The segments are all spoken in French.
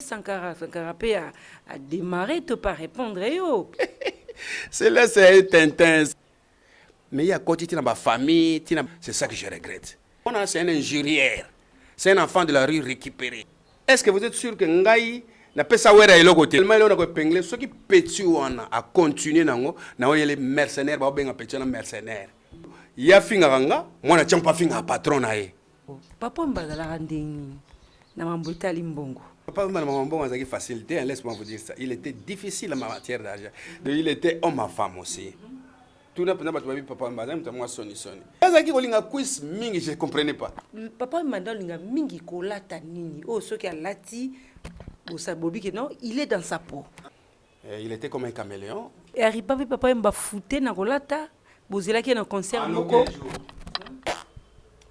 Sankara P a démarré, tu pas répondre. Yo. C'est là, c'est un Tintin. Mais il y a côté dans ma famille, c'est ça que je regrette. C'est un injurière. C'est un enfant de la rue récupéré. Est-ce que vous êtes sûr que Ngaï n'a pas ça ouais le côté? Tellement il a penglé ceux qui pétu a continué nango, na les mercenaires ba benga pétu na mercenaire. Il y a finga moi na tiens pas finga patron na ye. Papa mbazala randeni na mambota limbongo. Papa mbongo azaki facilité, laisse-moi vous dire ça. Il était difficile en matière d'argent. Il était homme à femme aussi. Tout n'a pas de papa madame moi soni. Azaki kolinga quiz mingi je comprenais pas. Papa madame linga mingi kolata nini. Oh ceux qui a lati bosa bobi que non, il est dans sa peau. Il était comme un caméléon. Et arrive papa mba fouté na kolata, bozela qui est dans concert moko.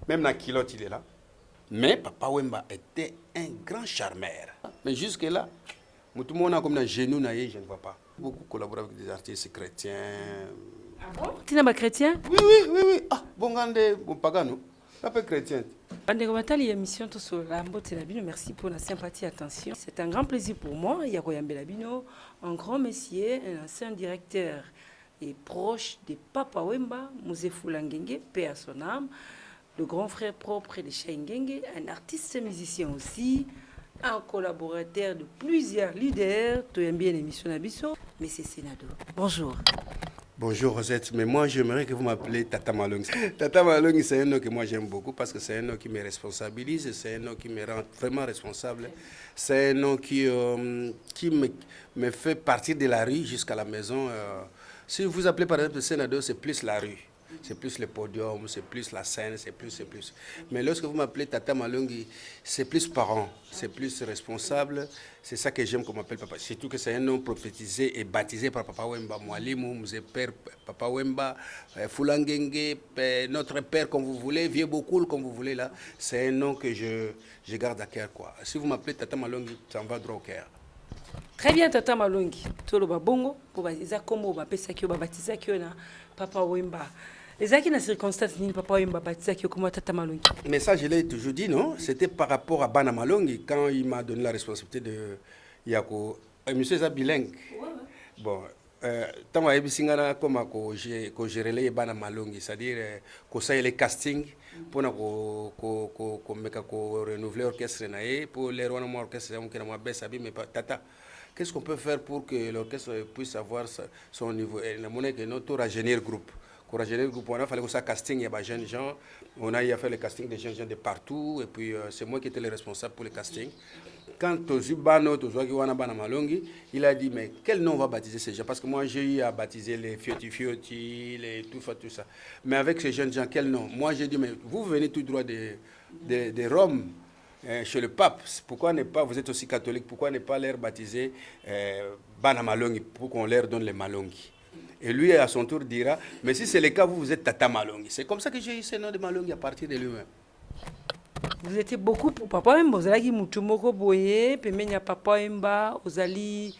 Même na kilote il est là. Mais Papa Wemba était un grand charmeur. Mais jusque là, tout le monde a comme un genou naïe, je ne vois pas. Beaucoup collaboré avec des artistes chrétiens. Ah bon? Tu n'es pas chrétien? Oui. Ah, bon gande, bon pagano. Un peu chrétien. Merci pour la sympathie et attention. C'est un grand plaisir pour moi. Yakoyambe Labino, un grand messier, un ancien directeur et proche de Papa Wemba, Mouzefou Langenge, paix à son âme, le grand frère propre de Chaingenge, un artiste musicien aussi, un collaborateur de plusieurs leaders. Tu aimes bien l'émission Nabiso, mais c'est Sénado. Bonjour. Bonjour Rosette, mais moi j'aimerais que vous m'appelez Tata Malong. Tata Malong, c'est un nom que moi j'aime beaucoup parce que c'est un nom qui me responsabilise, c'est un nom qui me rend vraiment responsable. C'est un nom qui me fait partir de la rue jusqu'à la maison. Si vous appelez par exemple Sénado, c'est plus la rue. C'est plus le podium, c'est plus la scène, c'est plus. Mais lorsque vous m'appelez Tata Malongi, c'est plus parent, c'est plus responsable. C'est ça que j'aime qu'on m'appelle papa. Surtout que c'est un nom prophétisé et baptisé par Papa Wemba. Mwalimu, Mzee Père, Papa Wemba, Fulangenge, notre père comme vous voulez, Vieux Bokul comme vous voulez là. C'est un nom que je garde à cœur quoi. Si vous m'appelez Tata Malongi, ça me va droit au cœur. Très bien Tata Malongi. Tolo ba bongo, pour baptiser comme bapesa kyo baptiser kyo na Papa Wemba. Les acquis dans circonstances ni Papa Wemba baptiser kyo comme Tata Malongi. Mais ça je l'ai toujours dit non, c'était par rapport à Bana Malongi quand il m'a donné la responsabilité de Yako monsieur est bilingue. Bon tant que je suis comme que gérer les Bana Malongi, c'est-à-dire que ça les casting pour renouveler l'orchestre pour les rois orchestre mais Tata. Qu'est-ce qu'on peut faire pour que l'orchestre puisse avoir son niveau? Et la monnaie que notre rajeunir groupe. Pour rajeunir le groupe, on a fallu que ça casting, il y a des jeunes gens. On a fait le casting des jeunes gens de partout. Et puis c'est moi qui étais le responsable pour le casting. Quand il a dit, mais quel nom on va baptiser ces gens? Parce que moi j'ai eu à baptiser les Fioti, les tout ça. Mais avec ces jeunes gens, quel nom? Moi j'ai dit, mais vous venez tout droit de Rome. Chez le pape, pourquoi n'est pas, vous êtes aussi catholique, pourquoi ne pas leur baptiser Bana Malongi pour qu'on leur donne les Malongi? Et lui à son tour dira, mais si c'est le cas, vous êtes Tata Malongi. C'est comme ça que j'ai eu ce nom de Malongi à partir de lui-même. Vous étiez beaucoup pour Papa Wemba, vous avez Moutumoko Boye, Pemenya Papa Wemba, vous avez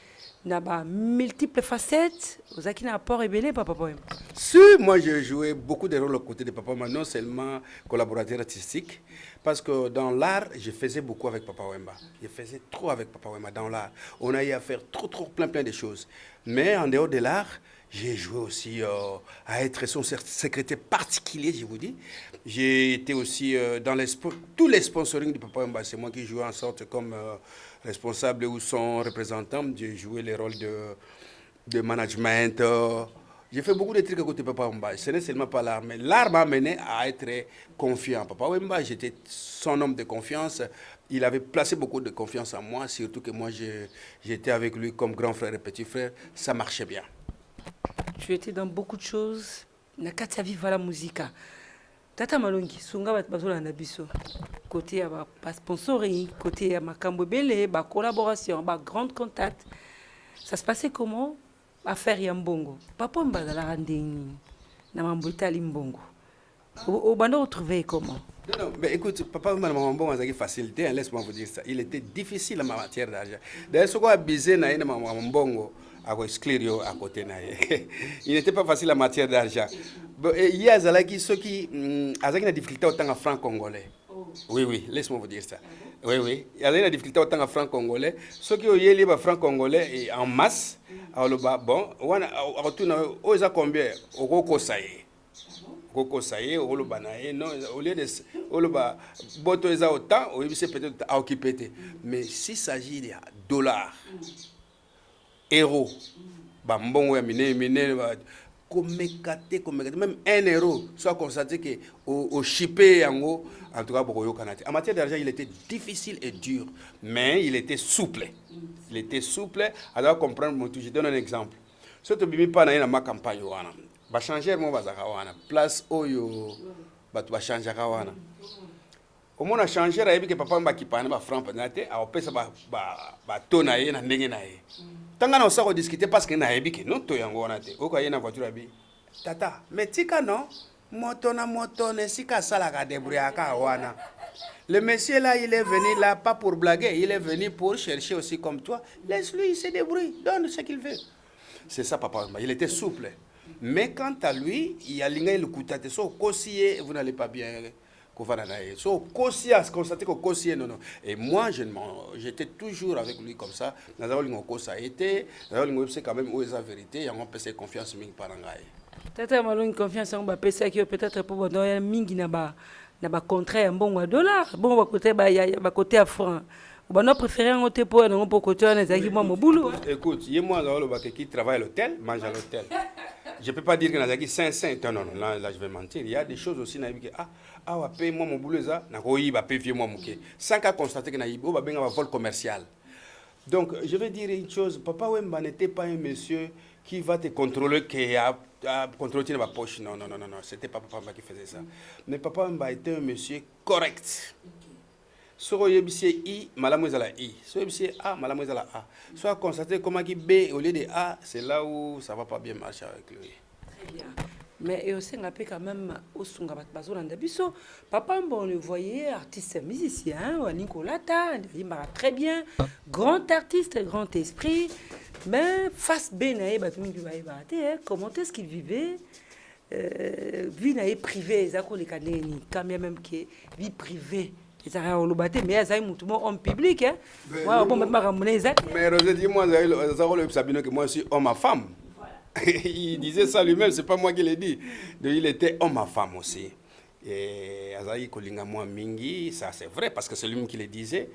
multiples facettes, vous avez un apport révélé par Papa Wemba. Si, moi j'ai joué beaucoup de rôles aux côtés de Papa Wemba, non seulement collaborateur artistique, parce que dans l'art, je faisais beaucoup avec Papa Wemba. Je faisais trop avec Papa Wemba dans l'art. On a eu à faire plein de choses. Mais en dehors de l'art, j'ai joué aussi à être son secrétaire particulier, je vous dis. J'ai été aussi dans tous les sponsorings de Papa Wemba. C'est moi qui jouais en sorte comme responsable ou son représentant. J'ai joué les rôles de management. J'ai fait beaucoup de trucs à côté de Papa Wemba. Ce n'est seulement pas l'art, mais l'art m'a amené à être confiant. Papa Wemba, j'étais son homme de confiance. Il avait placé beaucoup de confiance en moi, surtout que moi, j'étais avec lui comme grand frère et petit frère. Ça marchait bien. Tu étais dans beaucoup de choses. Nakata viva la musique. Tata Malongi, sunga bazola na biso. Côté à ba sponsoring, côté à makambo belé, ba collaboration, ba grand contact. Ça se passait comment? Affaire Yambongo. Papa mbazala randeni na mambota limbongo. Au bando retrouver comment? Non, mais écoute, Papa Mbongo a facilité, laisse-moi vous dire ça. Il était difficile en matière d'argent. D'ailleurs, ce qu'on a bisé na Mbongo, à côté. Il n'était pas facile en matière d'argent. Il y a ceux qui ont des difficultés autant en franc congolais. Oui, laisse-moi vous dire ça. Oui. Il y a une difficulté autant en franc congolais. Ceux qui ont eu franc congolais en masse, alors bon, on retourne aux combien au Roko Saye. Roko Saye, au Lobanaye, non, au lieu de Boto Eza autant, au lieu peut-être à occuper. Mais s'il s'agit de dollars, euros, bon, même 1 euro, soit constaté que au chippé en tout cas pour Canada. En matière d'argent, il était difficile et dur, mais il était souple. Il était souple. Alors comprendre, je donne un exemple. Si tu ne pas dans ma campagne, va changer mon bazakawana. Place oyo, va changer kawana. Au moins, on a changé, que papa m'a qui parle, ma franc, a opé ça va tonailler na ndenge na ye. Tanga na osako discuter parce que na yebi que non to yango wana te. O ka ye na voiture abi. Tata, mais tika non, moto ne sika sala ka débrouiller ka wana. Le monsieur là, il est venu là pas pour blaguer, il est venu pour chercher aussi comme toi. Laisse-lui, il se débrouille, donne ce qu'il veut. C'est ça papa, il était souple. Mais quant à lui, il y a l'ingé le koutate so kosiye, vous n'allez pas bien. So, constater que Kossi, non. Et moi, j'étais toujours avec lui comme ça. Nous avons été, quand même où est la vérité, et on peut se confiance par angaï. Peut-être une confiance en Bapesa qui peut-être pour donner mingi na ba contraire bon dollar, bon côté ba côté à franc. On a préféré un côté pour un côté on est moi mon boulot. Écoute, moi qui travaille à l'hôtel, mange à l'hôtel. Je ne peux pas dire que Nazaki 500, non, là je vais mentir. Il y a des choses aussi, va payer moi mon boulot, va payer moi mon quai. Sans qu'à constater que Naïbo va bien un vol commercial. Donc, je vais dire une chose, Papa Wemba n'était pas un monsieur qui va te contrôler, qui a contrôlé ma poche. Non, c'était pas Papa Wemba qui faisait ça. Mais Papa Wemba était un monsieur correct. Soit I, malamu ezala I. Soit A, malamu ezala A. Soit constater comment qui B au lieu de A, c'est là où ça va pas bien marcher avec lui. Très bien. Mais aussi on appelle quand même au sunga bazolanda biso. Papa on le voyait artiste musicien, Nicolas Ta, il marche très bien, grand artiste, grand esprit. Mais face benaye batumi va évater, comment est-ce qu'il vivait? Vie naïe privée, zako les kaneni, quand même que vie privée. Mais homme public, hein. Mais Rosé dit moi, que moi aussi homme à femme. Il disait ça lui-même, c'est pas moi qui l'ai dit. Donc, il était homme à femme aussi. Et Azaï Kolinga moi mingi, ça c'est vrai parce que c'est lui qui le disait.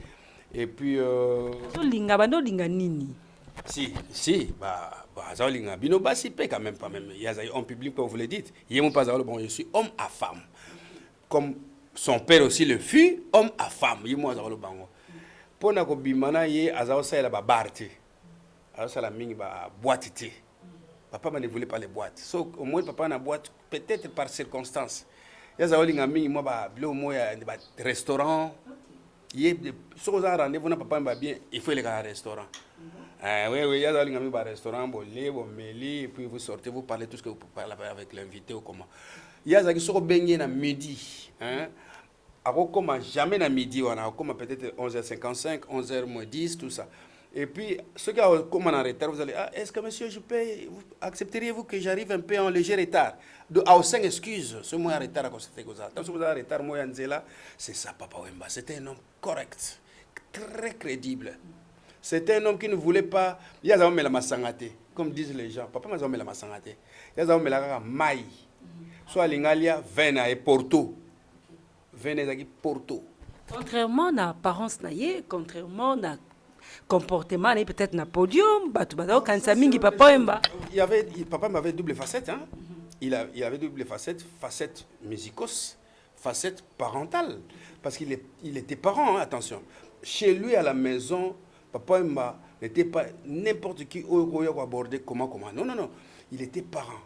Et puis si, Azaï Bino Basipé quand même pas même. Il y a homme public comme vous le dites. Bon, je suis homme à femme. Comme son père aussi le fut, homme à femme. Moi, je bango. Pour na ko bimana ye azao sa la barti. Alors ça la mingi ba boîte. Papa ne voulait pas les boîtes. So au moins papa na boîte peut-être par circonstance. Ya za olinga mingi moi ba blo moi ba restaurant. Ye so za rendez-vous na papa ba bien, il faut aller à un restaurant. Oui, ya za olinga mingi ba restaurant bon meli puis vous sortez vous parlez tout ce que vous parlez avec l'invité ou comment. Ya za ki so benye na midi, hein. Alors, comme jamais à midi, on a comme peut-être 11h55, 11h-10, tout ça. Et puis, ceux qui ont comme en retard, vous allez, est-ce que monsieur, accepteriez-vous que j'arrive un peu en léger retard? À 5 excuses, ce mois en retard à constater que ça. Tant que vous avez en retard, moi, c'est ça, Papa Wemba. C'était un homme correct, très crédible. C'était un homme qui ne voulait pas. Il y a des hommes qui masangate, comme disent les gens. Papa m'a dit masangate. Il y a des hommes qui maï. Soit l'Ingalia, Vena et Porto. Porto. Contrairement à l'apparence, contrairement à comportement, peut-être na podium, quand ça mingi papa Wemba. Papa m'avait double facette, hein. Il avait double facette musicos, facette parentale, parce qu'il était parent, hein, attention. Chez lui à la maison, papa Wemba n'était pas n'importe qui au aborder comment. Non, il était parent.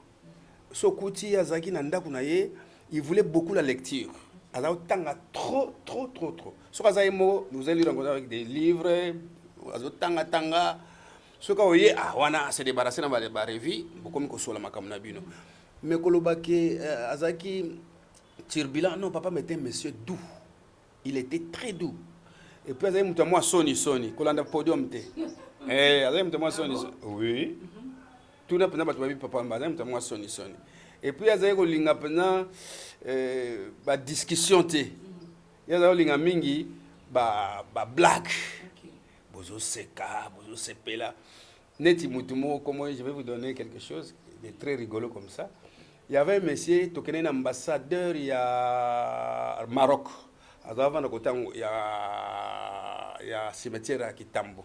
Sokouti Azaki nanda kunaye, il voulait beaucoup la lecture. Alors, trop. Ce que nous allons rencontrer avec des livres, tanga. Ce que vous voyez, c'est débarrassé dans la revue, comme que soit la makamnabino. Mais Kolobake, Azaki, Tirbila, non, papa était un monsieur doux. Il était très doux. Et puis, Azaki, moi, Sony, Kolanda podium. Azaki, moi, Sony. Oui. Tout n'a pas de papa, moi, Sony. Et puis, Azaki, Linga, discussion. Il y a des mingi, blague. Bozo seka, bozo sepela. Neti mutumo, comment je vais vous donner quelque chose de très rigolo comme ça. Il y avait un monsieur, qui est un ambassadeur, il y a Maroc. Avant de côté, il y a cimetière à Kitambo.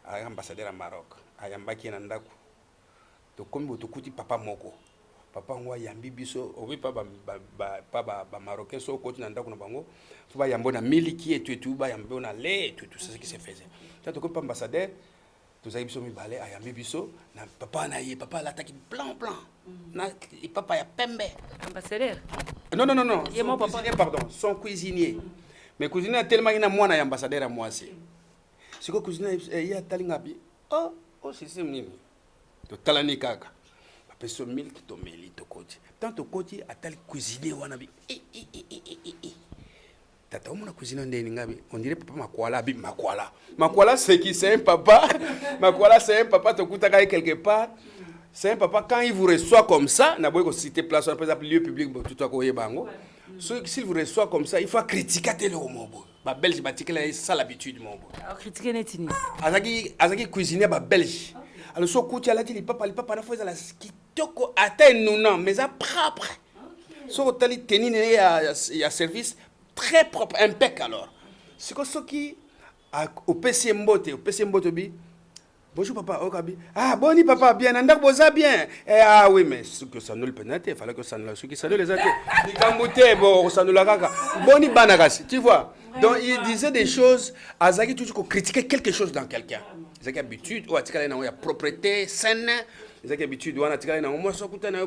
Un ambassadeur à Maroc. Il y a un ambassadeur à Nandaku. Donc, comme vous avez papa moko. Papa ngwa yambi biso obi pa ba marocain so côté Nandaku na bango. Faut ba yambo na miliki et tout ba yambo na lait tout c'est ce qui se faisait. Tant que ambassadeur tous aïe biso mi balé a yambi biso na papa na ye papa l'attaque blanc na papa ya pembe ambassadeur non son cuisinier pardon son cuisinier mais cuisinier a tellement ina mwana ya ambassadeur à moi aussi c'est quoi cuisinier ya talinga bi oh c'est nini to talani kaka peso milk to meli to koti tant to koti atali cuisinier wana bi tata on a cuisiné ndeni ngabi on dirait papa makwala bi makwala c'est qui c'est un papa makwala c'est un papa to kutaka quelque part c'est un papa quand il vous reçoit comme ça na boy ko citer place par exemple lieu public tout ko yebango s'il vous reçoit comme ça il faut critiquer tele au mobo ba belge batikela ça l'habitude mobo critiquer netini azaki cuisinier ba belge alors so kuti alati li papa na fois la kitoko ata non mais ça propre so tali tenine ya service très propre, impeccable alors. C'est que ce qui au PC Mbote bi. Bonjour papa, okabi. Ah boni papa, bien, ndak boza bien. Ah oui mais ce que ça nous le pénate, il fallait que ça nous ce qui ça nous les a. Ni kambuté bon ça nous la kaka. Boni banagasi, tu vois. Donc il disait des choses azaki toujours critiquer quelque chose dans quelqu'un. Ils avaient habitude ou atikala na ya propreté saine, ils avaient habitude ou atikala na moi so kutana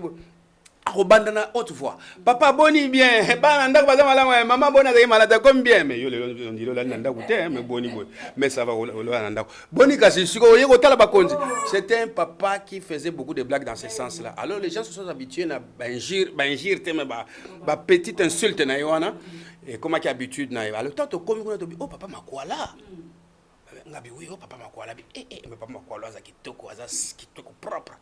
Robandana haute voix. Papa boni bien. Maman boni azaki malade comme bien. Mais yo on dit là nanda goûter mais boni. Mais ça va nanda. Boni kasi siko yeko tala bakonzi. C'était un papa qui faisait beaucoup de blagues dans ce sens-là. Alors les gens se sont habitués à bangir te ba petite insulte na yoana et comment qui habitude na. Alors tant to comme on to oh papa makwala. Ngabi oui oh papa makwala bi mais papa makwala za kitoko propre.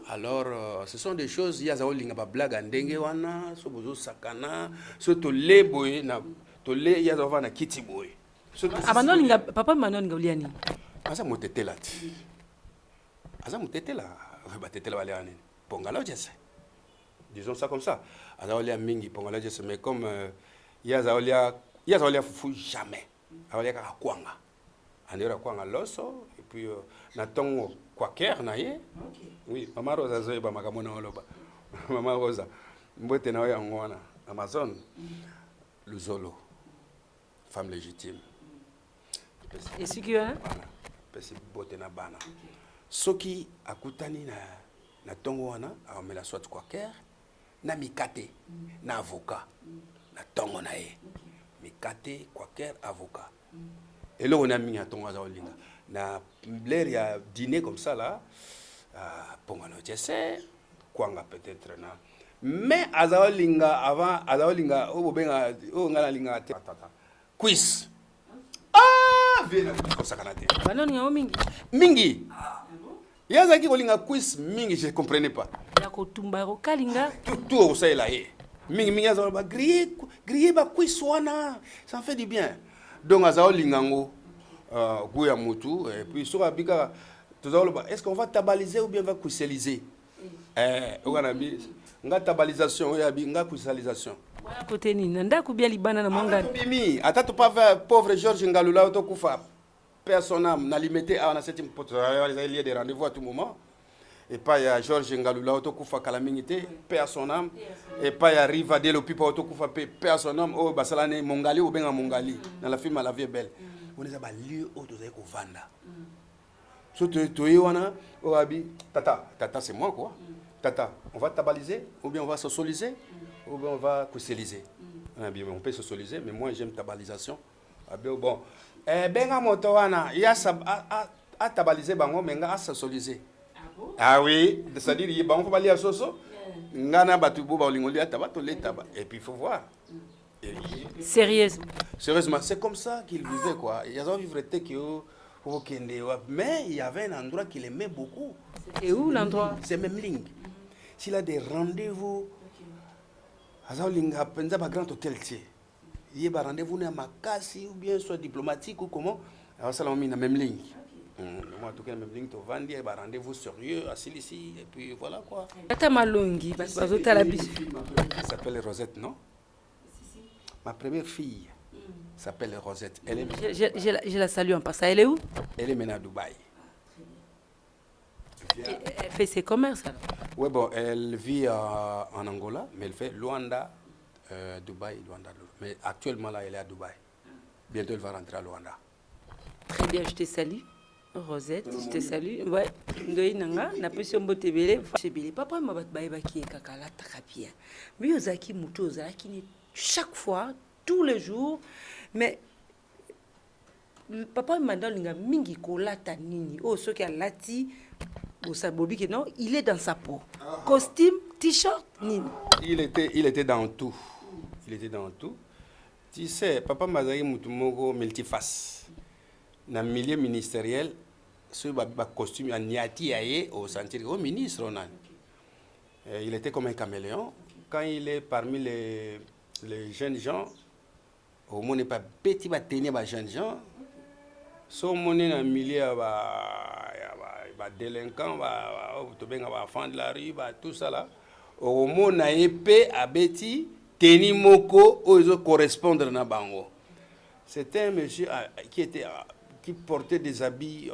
Alors, ce sont des choses, il y a des choses qui blague ndenge wana, so bozo sakana, so to le boy na to le il y a des na kiti boy. Abanon papa manon ngoliani. Asa motete la. Asa motete la, ba tete la wale ani. Pongalo jesse. Disons ça comme ça. Asa wale mingi pongalo jesse mais comme il y a des wale fufu jamais. Wale ka kwanga. Andera kwanga loso et puis na tongo Quaker na ye. Oui, Maman Rosa zoeba makamona oloba. Maman Rosa. Mbote na ya ngwana. Amazon. Luzolo. Femme légitime. Et ce qui est Pesi bote na bana. Soki akutani na tongo wana, amela soit Quaker, na mikate, na avocat. Na tongo na ye. Mikate, Quaker, avocat. Et là on a mis un tongo za olinga. Na l'air y a dîner comme ça là pongano jesse kwanga peut-être na mais azaolinga avant azaolinga obenga ngala linga tata quiz vient comme ça kanate banoni mingi yazaki kolinga quiz mingi je comprenais pas ya kotumba ro kalinga tout au ça là mingi azaolinga ba griller ba quiz wana ça fait du bien donc azaolinga ngo Gouya Moutou, et puis sur Abika, est-ce qu'on va tabaliser ou bien on va cristalliser? On a tabalisation, on a cristallisation. Voilà, côté ni, nanda kubia libana na mangani. Bimi, attends pas pauvre Georges Ngalula autokufa. Personne n'a limité à 7e pote, il y a des rendez-vous à tout moment. Et pas il y a Georges Ngalula autokufa calamité, personne et pas il y a Riva de l'Opipa autokufa personne oh basalane Mongali ou bien Mongali dans la film La vie est belle. On est à lieu où tu es au Vanda. So tu es wana, oh abi, tata c'est moi quoi. Tata, on va tabaliser ou bien on va socialiser ou bien on va cristalliser. On peut socialiser, mais moi j'aime tabalisation. Bon, benga moto wana, il y a à tabaliser bango menga à socialiser. Ah oui, c'est-à-dire il va on va aller à soso. Ngana batubo ba olingoli atabato letaba et puis il faut voir. Sérieusement, c'est comme ça qu'il vivait quoi. Il y a vivre mais il y avait un endroit qu'il aimait beaucoup. Et où l'endroit? C'est même Ling. S'il a des rendez-vous, il y a un grand hôtel. Il y a un rendez-vous à Makassi ou bien soit diplomatique ou comment. Alors ça, on a la même ligne. Moi, en tout cas, la même ligne, tu vas dire, un rendez-vous sérieux à Silici, et puis voilà quoi. Tata Malongi, parce que tu as la bise. Elle s'appelle Rosette, non? Ma première fille s'appelle Rosette. Elle est... Je la salue en passant. Elle est où? Elle est maintenant à Dubaï. Elle fait ses commerces alors? Oui, bon, elle vit en Angola, mais elle fait Luanda, Dubaï, Luanda. Mais actuellement, là, elle est à Dubaï. Bientôt, elle va rentrer à Luanda. Très bien, je te salue. Rosette, je te salue. Ouais, ndoyi nanga, na pesi mbote belé. Papa m'a battu kaka la bien. Mais ozaki muto ozaki ni chaque fois, tous les jours, mais papa m'a donné linga mingi kolata nini. Oh, ce qui a lati, bobi que non, il est dans sa peau. Costume, t-shirt, nini. Il était dans tout. Il était dans tout. Tu sais, papa Mazari Mutumogo multiface. Dans le milieu ministériel, ce costume a niati au sentir au ministre. Il était comme un caméléon. Quand il est parmi les jeunes gens, au monde n'est pas petit, va tenir les jeunes gens. Si on est dans le milieu, délinquant, enfant de la rue, tout ça là. Au monde a épée à Betty, tenir moko, aux correspondre na bango. C'était un monsieur qui portait des habits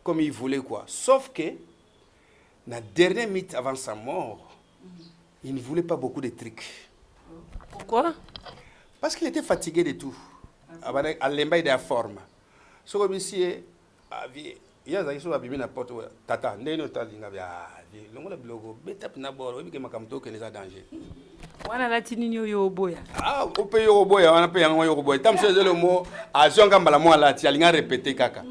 comme il voulait quoi. Sauf que, la dernière minute avant sa mort, il ne voulait pas beaucoup de trucs. Pourquoi? Parce qu'il était fatigué de tout. À l'embaille de la forme. Ce que monsieur a vu, il y a des gens qui ont porte tata, ndeno talinga bia, longo la blogo, betap na boro, ebi ke makamto ke neza danger. Wana la tini yo boya. Ah, on peut yo boya, on peut yango yo boya. Tam c'est le mot, a zonga mbala mo la ti alinga répéter kaka.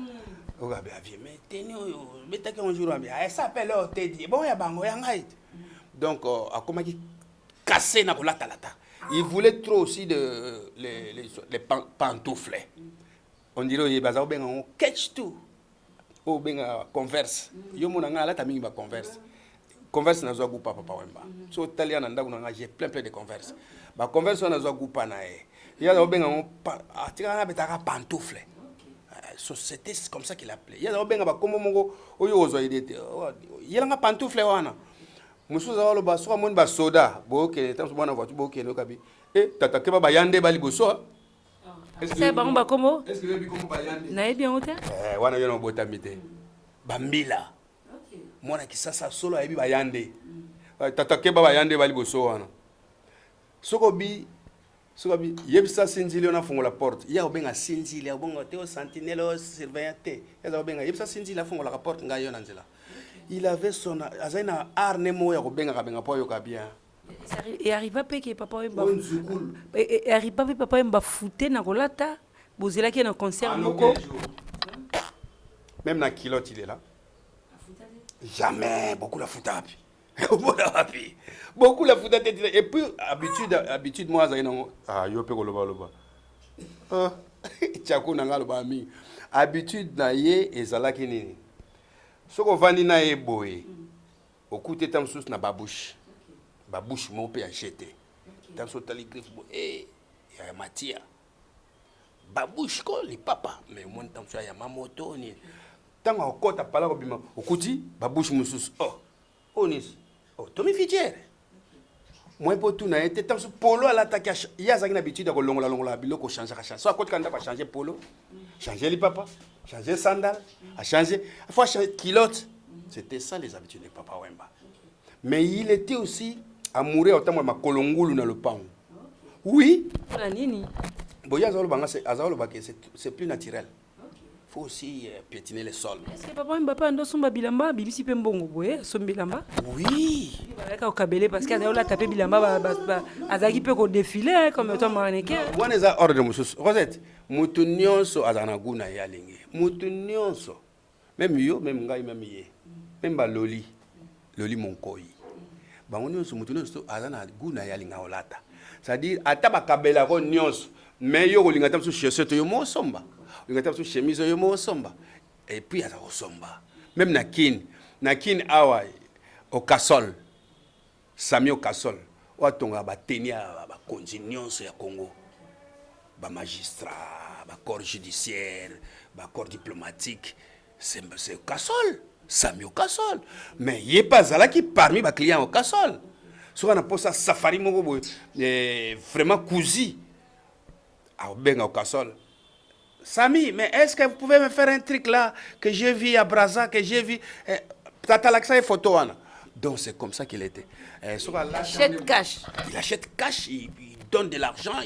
Oga bia vie, mais teni yo, betake un jour bia, elle s'appelle Teddy. Bon ya bango ya ngai. Donc a comment qui casser na kolata lata. Il voulait trop aussi les pantoufles. On dirait que baza obenga on catch tout. Obenga converse. Yo mona ngala ta mingi ba converse. Converse na zo gupa papa wemba. So italien na ndaku na j'ai plein de converse. Ba converse na zo gupa na e. Ya obenga on atika na betaka pantoufle. So c'était comme ça qu'il appelait. Ya obenga ba kombo mongo oyo ozo idete. Yela nga pantoufle wana. Musuza walo ba so amoni ba soda. Bo ke tam so bana voiture bo ke no kabi. Tata ke ba yande bali boso. C'est bon, bah comment? Est-ce que vous avez bayande? Naïe bien hôtel? Wana yo no botamite. Bambila. OK. Mwana kisasa solo ayebi bayande. Tata ke ba bayande bali boso wana. Sokobi yebisa sinzili ona fongola porte. Ya obenga sinzili obongo te o sentinelle surveillante. Ya obenga yebisa sinzili fongola la porte ngayo na nzela. Il avait son azaina arnemo ya obenga kabenga po yo ka bien. Et arriva pe que papa mba et arriva pe papa mba fouté na kolata bozela ki na concert moko même na kilote il est là jamais beaucoup la fouta beaucoup la fouta et puis habitude moi za ina yo pe ko loba tchako na ngalo ba mi habitude na ye ezalaki nini soko vandi na ye boye okute tam sus na babouche babouche mo pe a jeté dans son tali griffe ya matia babouche ko li papa mais mon tam so ya mamoto ni tanga okota pala ko bima okuti babouche mususu onis Tommy Fidier moi pour tout na été tam so polo ala ta ya zaki na habitude ko longola biloko changer so akoti kanda pa changer polo changer li papa changer sandal a changer faut changer culotte. C'était ça les habitudes de papa Wemba. Mais il était aussi amoureux autant ma kolongulu na le pan. Oui. La nini. Boya azalo banga c'est plus naturel. Faut aussi piétiner le sol. Est-ce que papa Mbappé ando somba bilamba bibisi pe mbongo boye somba bilamba? Oui. Balaka okabele parce que azalo tapé bilamba azaki pe ko défiler comme toi mannequin. Wana eza ordre mususu. Rosette, mutu nyonso azana guna ya lingi. Mutu nyonso. Même yo, même ngai même ye. Même ba loli monkoyi. Bango nyonso mutu nyonso azana guna ya linga olata. C'est-à-dire ata bakabela ko nyonso. Mais yo kolinga tam su chaussette yo mo somba. Linga tam su chemise yo mo somba. Et puis aza ko somba. Même na kin awa au Kasol. Sami au Kasol. Watonga ba tenia ba konzi nyonso ya Congo. ba magistrat, ba corps judiciaire, ba corps diplomatique, c'est au Kassol, Samio Kassol. Mais il n'est pas là qui parmi les clients au Kassol. Soit on a posé safari vraiment cousu à Benga au Kassol. Samy, mais est-ce que vous pouvez me faire un truc là que j'ai vu à Brazza, que j'ai vu Tata Laksa et photo. Donc c'est comme ça qu'il était. Il achète cash. Il achète cash, il donne de l'argent.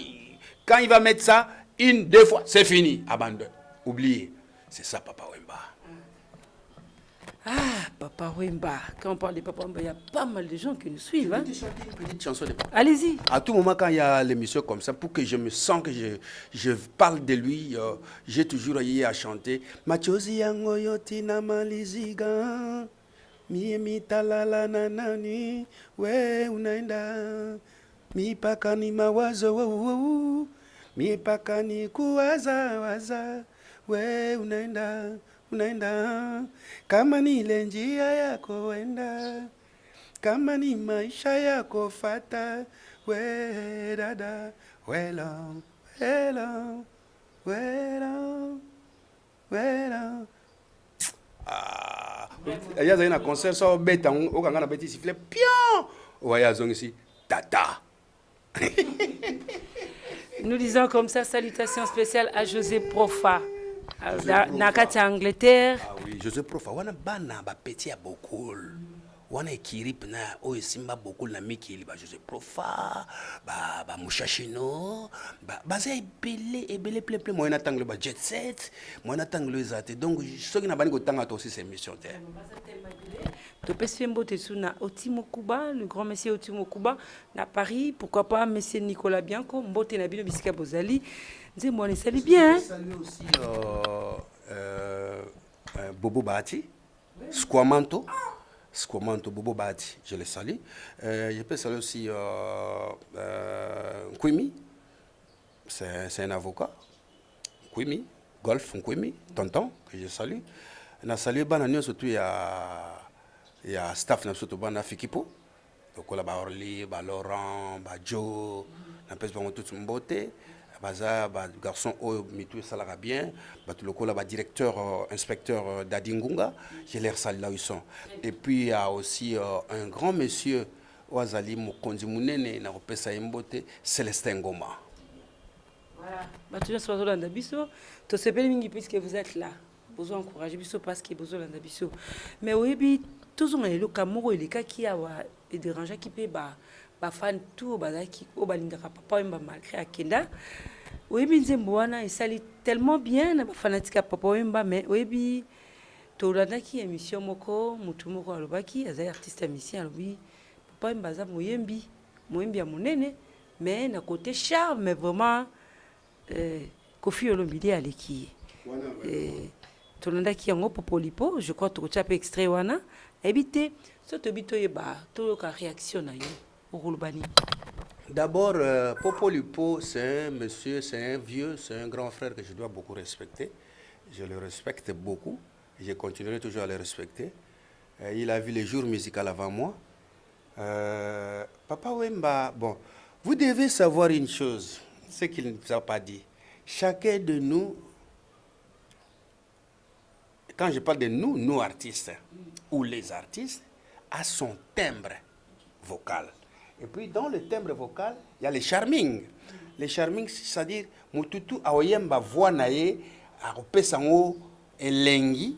Quand il va mettre ça, une, deux fois, c'est fini. Abandonne. Oubliez. C'est ça, Papa Wemba. Ah, Papa Wemba. Quand on parle de Papa Wemba, il y a pas mal de gens qui nous suivent. Hein? Une petite chanson de Papa. Allez-y. À tout moment, quand il y a l'émission comme ça, pour que je me sens que je parle de lui, j'ai toujours eu à chanter. Machozi yango yotina maliziga. Mi talala nanani we unaenda mi pakani mawazo mi pakani kuwaza waza we unaenda kama ni ile njia yako wenda kama ni maisha yako fata we dada wela il y a un concert sur bête au kanga na bête sifflet pion voyage ici tata. Nous disons comme ça salutations spéciales à José Profa nakati Angleterre. Ah oui, José Profa wana bana ba petit à beaucoup wana ekirip na o simba beaucoup na mikili ba José Profa ba mushashino ba za ebele plein moyen tangle ba jet set moyen tangle ezate donc ce qui na bani ko tanga to aussi ces émissions terre. Topesi mbote suna Otimo Kuba, le grand monsieur Otimo Kuba na Paris, pourquoi pas monsieur Nicolas Bianco, mbote na bino bisika bozali. Nzembo on sali bien. Salut aussi Bobo Bati, Squamanto, Bobo Bati, je le salue. Je peux saluer aussi Nkwimi, c'est un avocat. Nkwimi, Golf Nkwimi, tonton, que je salue. On a salué Bananion, surtout il y a staff na surtout Bana Fikipo. Donc là, Orly, Laurent, Joe, on appelle tout le beauté. Baza, garçon mitou salara bien, tout le là directeur inspecteur d'Adingunga, j'ai l'air sale là où ils sont. Et puis il y a aussi un grand monsieur Oazali Mokondi Mounene na repesa imbote Célestin Ngoma. Voilà, maintenant sur Zolanda Bisso, to sepeli mingi puisque vous êtes là. Vous encouragez Bisso parce que vous Zolanda Bisso. Mais oui, toujours le camoro il est qui a et déranger qui peut ba fan tout bazaki o balingaka Papa Wemba malgré akenda. Oyebi nzembo wana esali tellement bien na fanatique ya Papa Wemba mais oyebi tolandaki émission moko mutu moko alobaki azali artiste musicien alobi Papa Wemba za moyembi ya monene mais na côté charme mais vraiment Kofi Olomide aleki tolandaki yango popolipo je crois tokotia pe extrait wana ebite so tobito yeba to ka réaction na yo Urulbani. D'abord, Popo Lupo, c'est un monsieur, c'est un vieux, c'est un grand frère que je dois beaucoup respecter. Je le respecte beaucoup. Je continuerai toujours à le respecter. Il a vu les jours musicaux avant moi. Papa Wemba, bon, vous devez savoir une chose, ce qu'il ne vous a pas dit. Chacun de nous, quand je parle de nous, nous artistes, ou les artistes, a son timbre vocal. Et puis dans le timbre vocal, il y a les charming. Les charming, c'est-à-dire, mututu aoyemba voix nae, aropesango elengi,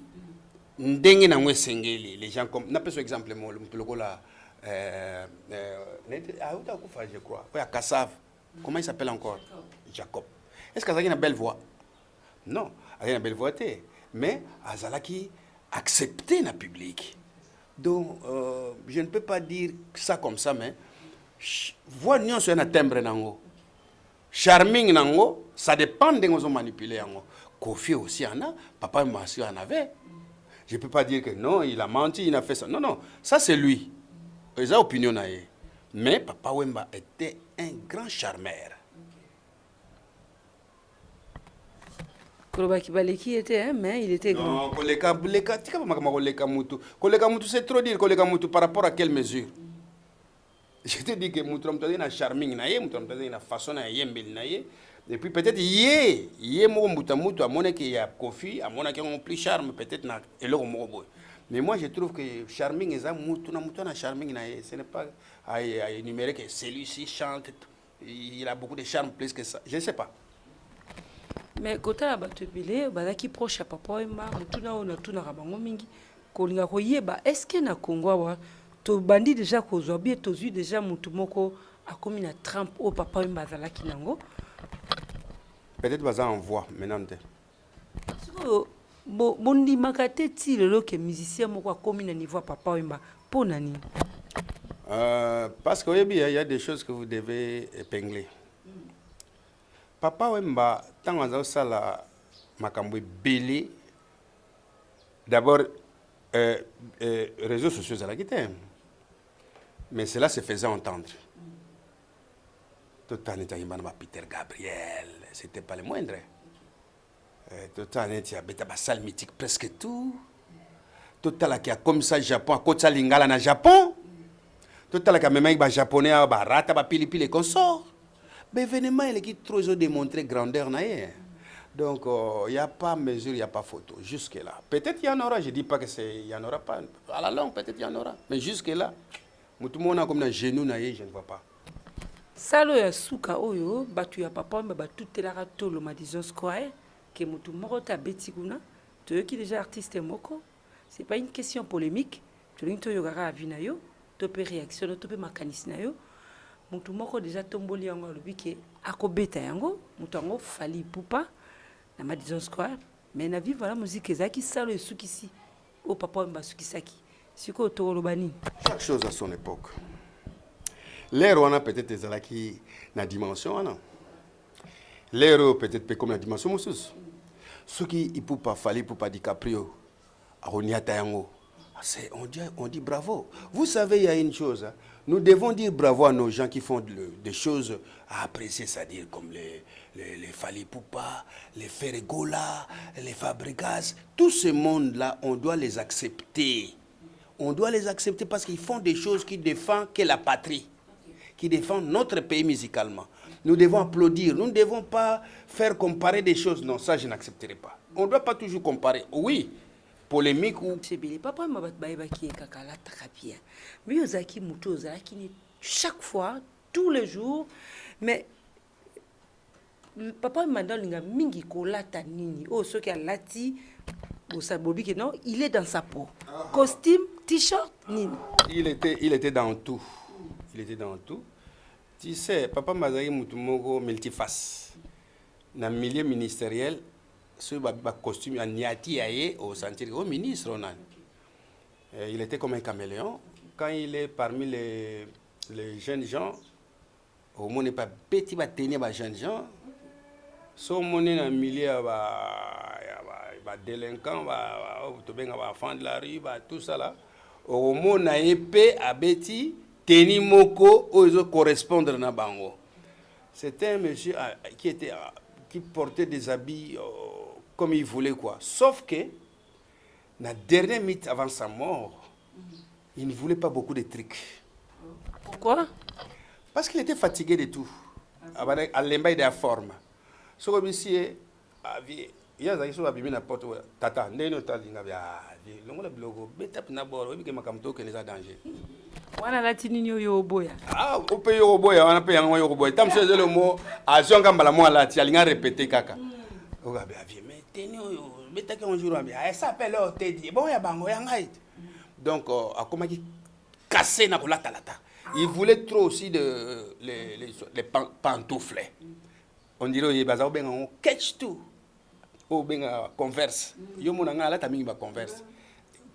ndenge na ngwe sengeli. Les gens comme, n'appelle ce exemple, le là, je crois, oui, à Kassav. Comment il s'appelle encore? Jacob. Est-ce qu'il a une belle voix? Non, il a une belle voix, mais Azalaki accepté dans le public. Donc, je ne peux pas dire ça comme ça, mais voix nyon sur un timbre nango. Charming nango, ça dépend de nous manipuler nango. Kofi aussi en a, Papa Massi en avait. Je ne peux pas dire que non, il a menti, il a fait ça. Non, non, ça c'est lui. Il a opinion naïe. Mais Papa Wemba était un grand charmeur. Koloba Kibaleki était, mais il était grand. Non, Koleka Mutu, c'est trop dire Koleka Mutu par rapport à quelle mesure? Je te dis que Mutu a charming, Mutu a façon à yembel, Et puis peut-être yé moko muta mutu amone qu'il y a Kofi, amone qu'il y a plus charme peut-être na eloko moko boy. Mais moi je trouve que charming eza mutu na charming na ce n'est pas à énumérer que celui-ci chante, il a beaucoup de charme plus que ça. Je ne sais pas. Mais kota la bato ebele bazaki proche ya Papa Wemba mutuna ona tuna rabango mingi kolinga koyeba est-ce que na Congo awa to bandi déjà kozwa bien tozwi déjà mutu moko akomi na trempe au Papa Wemba azalaki nango. Peut-être baza en voix maintenant. Bondimaka te ti lelo ke musicien moko akomi na niveau Papa Wemba po nani? Parce qu'il y a des choses que vous devez épingler. Papa Wemba, tant que vous avez makambo belé, d'abord, réseaux sociaux, ça l'a quitté. Mais cela se faisait entendre. Tout le temps, il y a Peter Gabriel, c'était pas le moindre. Tout le temps, il y a une salle mythique presque tout. Tout le temps, il y a comme ça, Japon, à côté de Lingala, na Japon. Tout le temps, il y a même des Japonais, à Barata, à Pili Pili, et consorts. Mais événement, il est trop démontré grandeur. Donc, il n'y a pas mesure, il n'y a pas photo. Jusque-là. Peut-être qu'il y en aura, je ne dis pas qu'il n'y en aura pas. À la longue, peut-être qu'il y en aura. Mais jusque-là, tout le monde a comme un genou, je ne vois pas. Salo ya suka oyo, batu ya Papa Wemba batu telaka tolo Madison Square, que mutu moko ta beti kuna, to yoki déjà artiste moko. C'est pas une question polémique. Tu l'as dit yogara avina yo, to pe réaction, to pe makanisi na yo. Mutu moko déjà tomboli yango lobi ke akobeta yango, mutu yango fali pupa na Madison Square. Mais na vie voilà musique ezaki salo esukisi. O Papa Wemba sukisaki. Siko to lobani. Chaque chose à son époque. L'air on a peut-être des ala qui na dimension non. L'air peut-être comme la dimension musus. Ce qui il peut pas fali pour pas DiCaprio. Aroniata yango. On dit bravo. Vous savez, il y a une chose. Hein. Nous devons dire bravo à nos gens qui font des choses à apprécier, c'est-à-dire comme les Fali Poupa, les Ferregola, les Fabregas. Tout ce monde-là, on doit les accepter. On doit les accepter parce qu'ils font des choses qui défendent que la patrie, qui défendent notre pays musicalement. Nous devons applaudir. Nous ne devons pas faire comparer des choses. Non, ça, je n'accepterai pas. On ne doit pas toujours comparer. Oui. Polémique ou c'est bien Papa Wemba baeba ki kakala takapia mais ozaki muto ozaki ni chaque fois tous les jours mais Papa Wemba ndalinga mingi kolata nini oh soki alati bosabobi ke non il est dans sa peau costume t-shirt nini il était dans tout. Il était dans tout. Tu sais Papa Mazari mutu moko multiface na milieu ministériel. Ce costume à Niati au sentir au ministre. Il était comme un caméléon. Quand il est parmi les jeunes gens, au monde n'est pas petit, va tenir les jeunes gens. Son monnaie dans le milieu, va délinquant, va enfant de la rue, tout ça là. Au monde n'a épée à Betty, tenir moko, aux correspondre na bango. C'était un monsieur qui portait des habits comme il voulait quoi. Sauf que, la dernière minute avant sa mort, il ne voulait pas beaucoup de trucs. Pourquoi? Parce qu'il était fatigué de tout. À l'embaille de la forme. Ce que monsieur a vu, il y a des gens qui ont porte tata, ndeno talinga bia, longo la blogo, betap na bord, oui que makamto que les a danger. Wana latini yo boya. Ah, on peut yo boya, on a payé un yo boya. Tam c'est le mot, à zonga mbala mo la ti alinga répéter kaka. Oga bia vie mais teni yo, betaki un jour bia, elle s'appelle Teddy. Bon ya bango ya ngai. Donc a comment qui casser na kolata lata. Il voulait trop aussi de les pantoufles. On dirait il baza benga on catch tout. O benga converse. Yo mona nga lata mingi ba converse.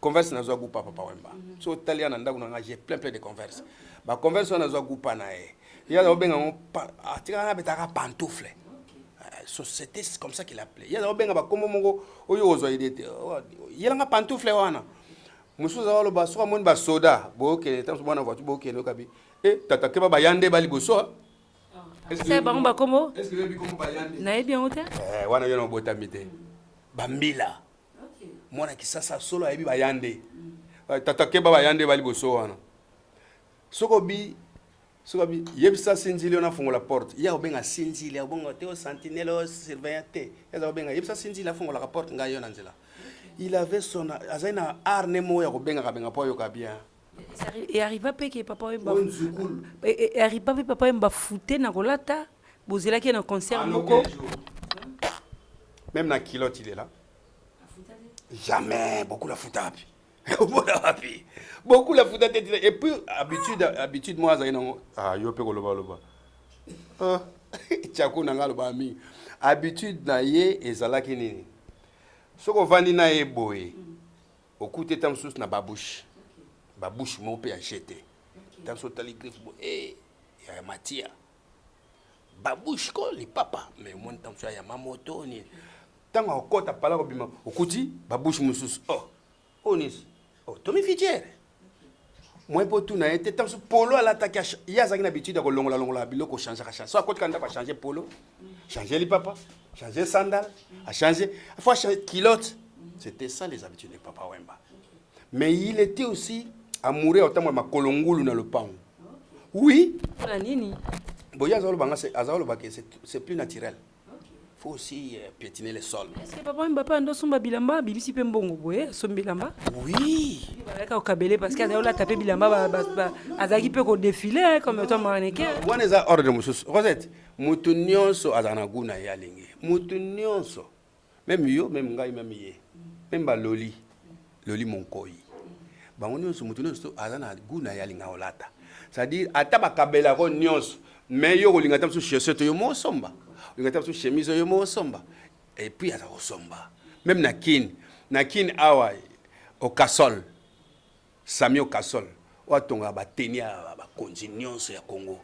Converse na zo gupa Papa Wemba. So Italian na ndako na j'ai plein de converse. Ba converse na zo gupa na e. Ya zo benga on atika na betaka pantoufles. So c'était comme ça qu'il appelait. Ya zo benga ba komo mongo oyo ozo idete. Yela nga pantoufles wana. Musu za walo ba so amoni ba soda. Bo ke tam so bana voiture bo ke no kabi. Tata ke ba yande bali boso. C'est bon ba komo? Est-ce que vous avez comme ba yande? Na bien hotel? Wana yo no botamite. Bambila. Mwana kisasa solo ayebi bayande. Tata ke ba bayande bali boso wana. Soko bi sokabi yebisa sinzili ona fongo la porte ya obenga sinzili obongo te o sentinelle o surveillant te ya obenga yebisa sinzili fongo la porte nga yo nanzela il avait son azaina arne mo ya obenga kabenga po yo ka bien et arriva pe que papa wemba et arriva pe papa wemba fouté na kolata bozela ki na concert moko même na kilote il est là jamais beaucoup la foutapi beaucoup la foutapi et puis habitude moi azaina ah yo pe koloba loba tchako na ngalo ba mi habitude na ye ezalaki nini soko vandi na ye boye okute tamsus na babouche babouche mo pe a jeté tamso tali griffe bo ya matia babouche ko li papa mais mon tamso ya mamoto ni tanga okota pala ko bima okuti babouche mususu onis tomi fidiere moi po tout na été tamso polo à l'attaque ya zaki na habitude ko longola biloko changer so akoti kanda pa changer polo changer li papa changer sandal a changer faut changer culotte. C'était ça les habitudes de Papa Wemba. Mais il était aussi amoureux autant de ma kolongulu dans le pan. Oui. C'est plus naturel. Il faut aussi piétiner le sol. Est-ce que Papa Wemba pas somba bilamba bibisi pe mbongo boye som bilamba? Oui. Balaka okabele parce que azola taper bilamba azaki pe ko défiler comme toi mannequin. Moi les ordre de mususu. Rosette, mutu nyonso azana guna ya lingi. Mutu nyonso. Même yo, même ngai, même ye. Même ba loli mon koi. Bango nyonso mutu nyonso azana guna ya linga olata. C'est-à-dire ata bakabela ko nyonso. Mais yo kolinga tamsu chaussette yo mo somba. Linga tamsu chemise yo mo somba. Et puis aza ko somba. Même na kin awa au Kasol. Sami au Kasol. Watonga ba tenia ba konzi nyonso ya Congo.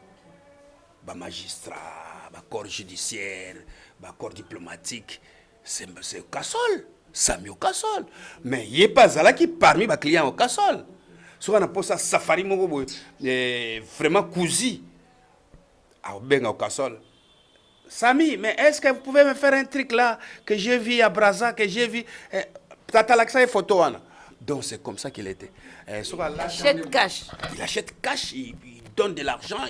Ba magistrat, ba corps judiciaire, ba corps diplomatique. C'est Kasol, Sami au Kasol. Mais il n'est pas là qui parmi les clients au Kasol. Soit on a posé safari vraiment cousu à Benga au Kasol. Sami, mais est-ce que vous pouvez me faire un truc là que j'ai vu à Brazza, que j'ai vu Tata Laxa et photo. Donc c'est comme ça qu'il était. Il achète cash. Il achète cash, il donne de l'argent.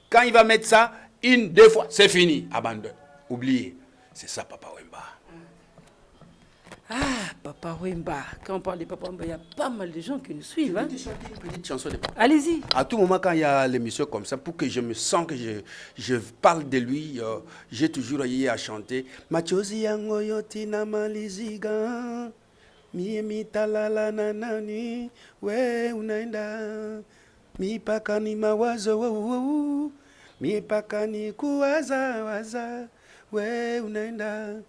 Quand il va mettre ça, une, deux fois, c'est fini. Abandonne. Oubliez. C'est ça, Papa Wemba. Ah, Papa Wemba. Quand on parle de Papa Wemba, il y a pas mal de gens qui nous suivent. Hein? Une petite chanson de Papa. Allez-y. À tout moment, quand il y a l'émission comme ça, pour que je me sens que je parle de lui, j'ai toujours eu à chanter. Machozi yango yoti na maliziga. Mie talala nanani. We unaenda. Mi pakani mawazo. Mi pakani kuwaza. We unaenda.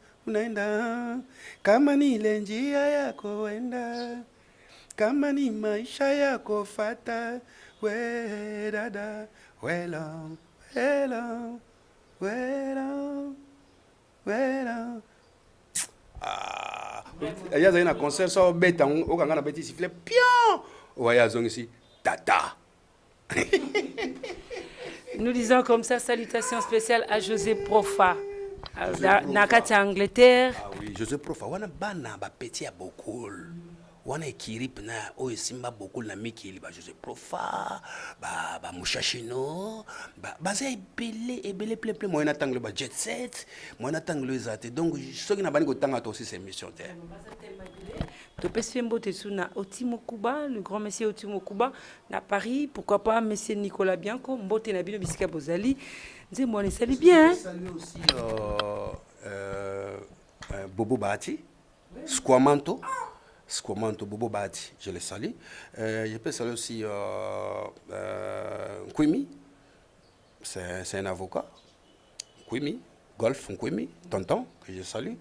Kama ni ile njia yako wenda, kama ni maisha yako fata, we dada, wela. Il y a un concert sur bête, on a un petit sifflet, pion, ouais, ici, tata. Nous disons comme ça, salutations spéciales à José Profa. Nakati Angleterre. Ah oui, Joseph Profa, wana bana ba petit ya beaucoup. Wana ekirip na o simba beaucoup na mikili ba Joseph Profa, ba Mushashino, ba za ebele plein moyen tangle ba jet set, moyen tangle ezate. Donc soki na bani ko tanga to aussi ces émissions terre. Topesi mbote suna Otimo Kuba, le grand monsieur Otimo Kuba na Paris, pourquoi pas monsieur Nicolas Bianco, mbote na bino bisika bozali. Je salue bien. Je salue aussi Bobo Bati, Squamanto, Bobo Bati, je le salue. Je peux saluer aussi Nkwimi, c'est un avocat. Nkwimi, Golf Nkwimi, tonton, que je salue.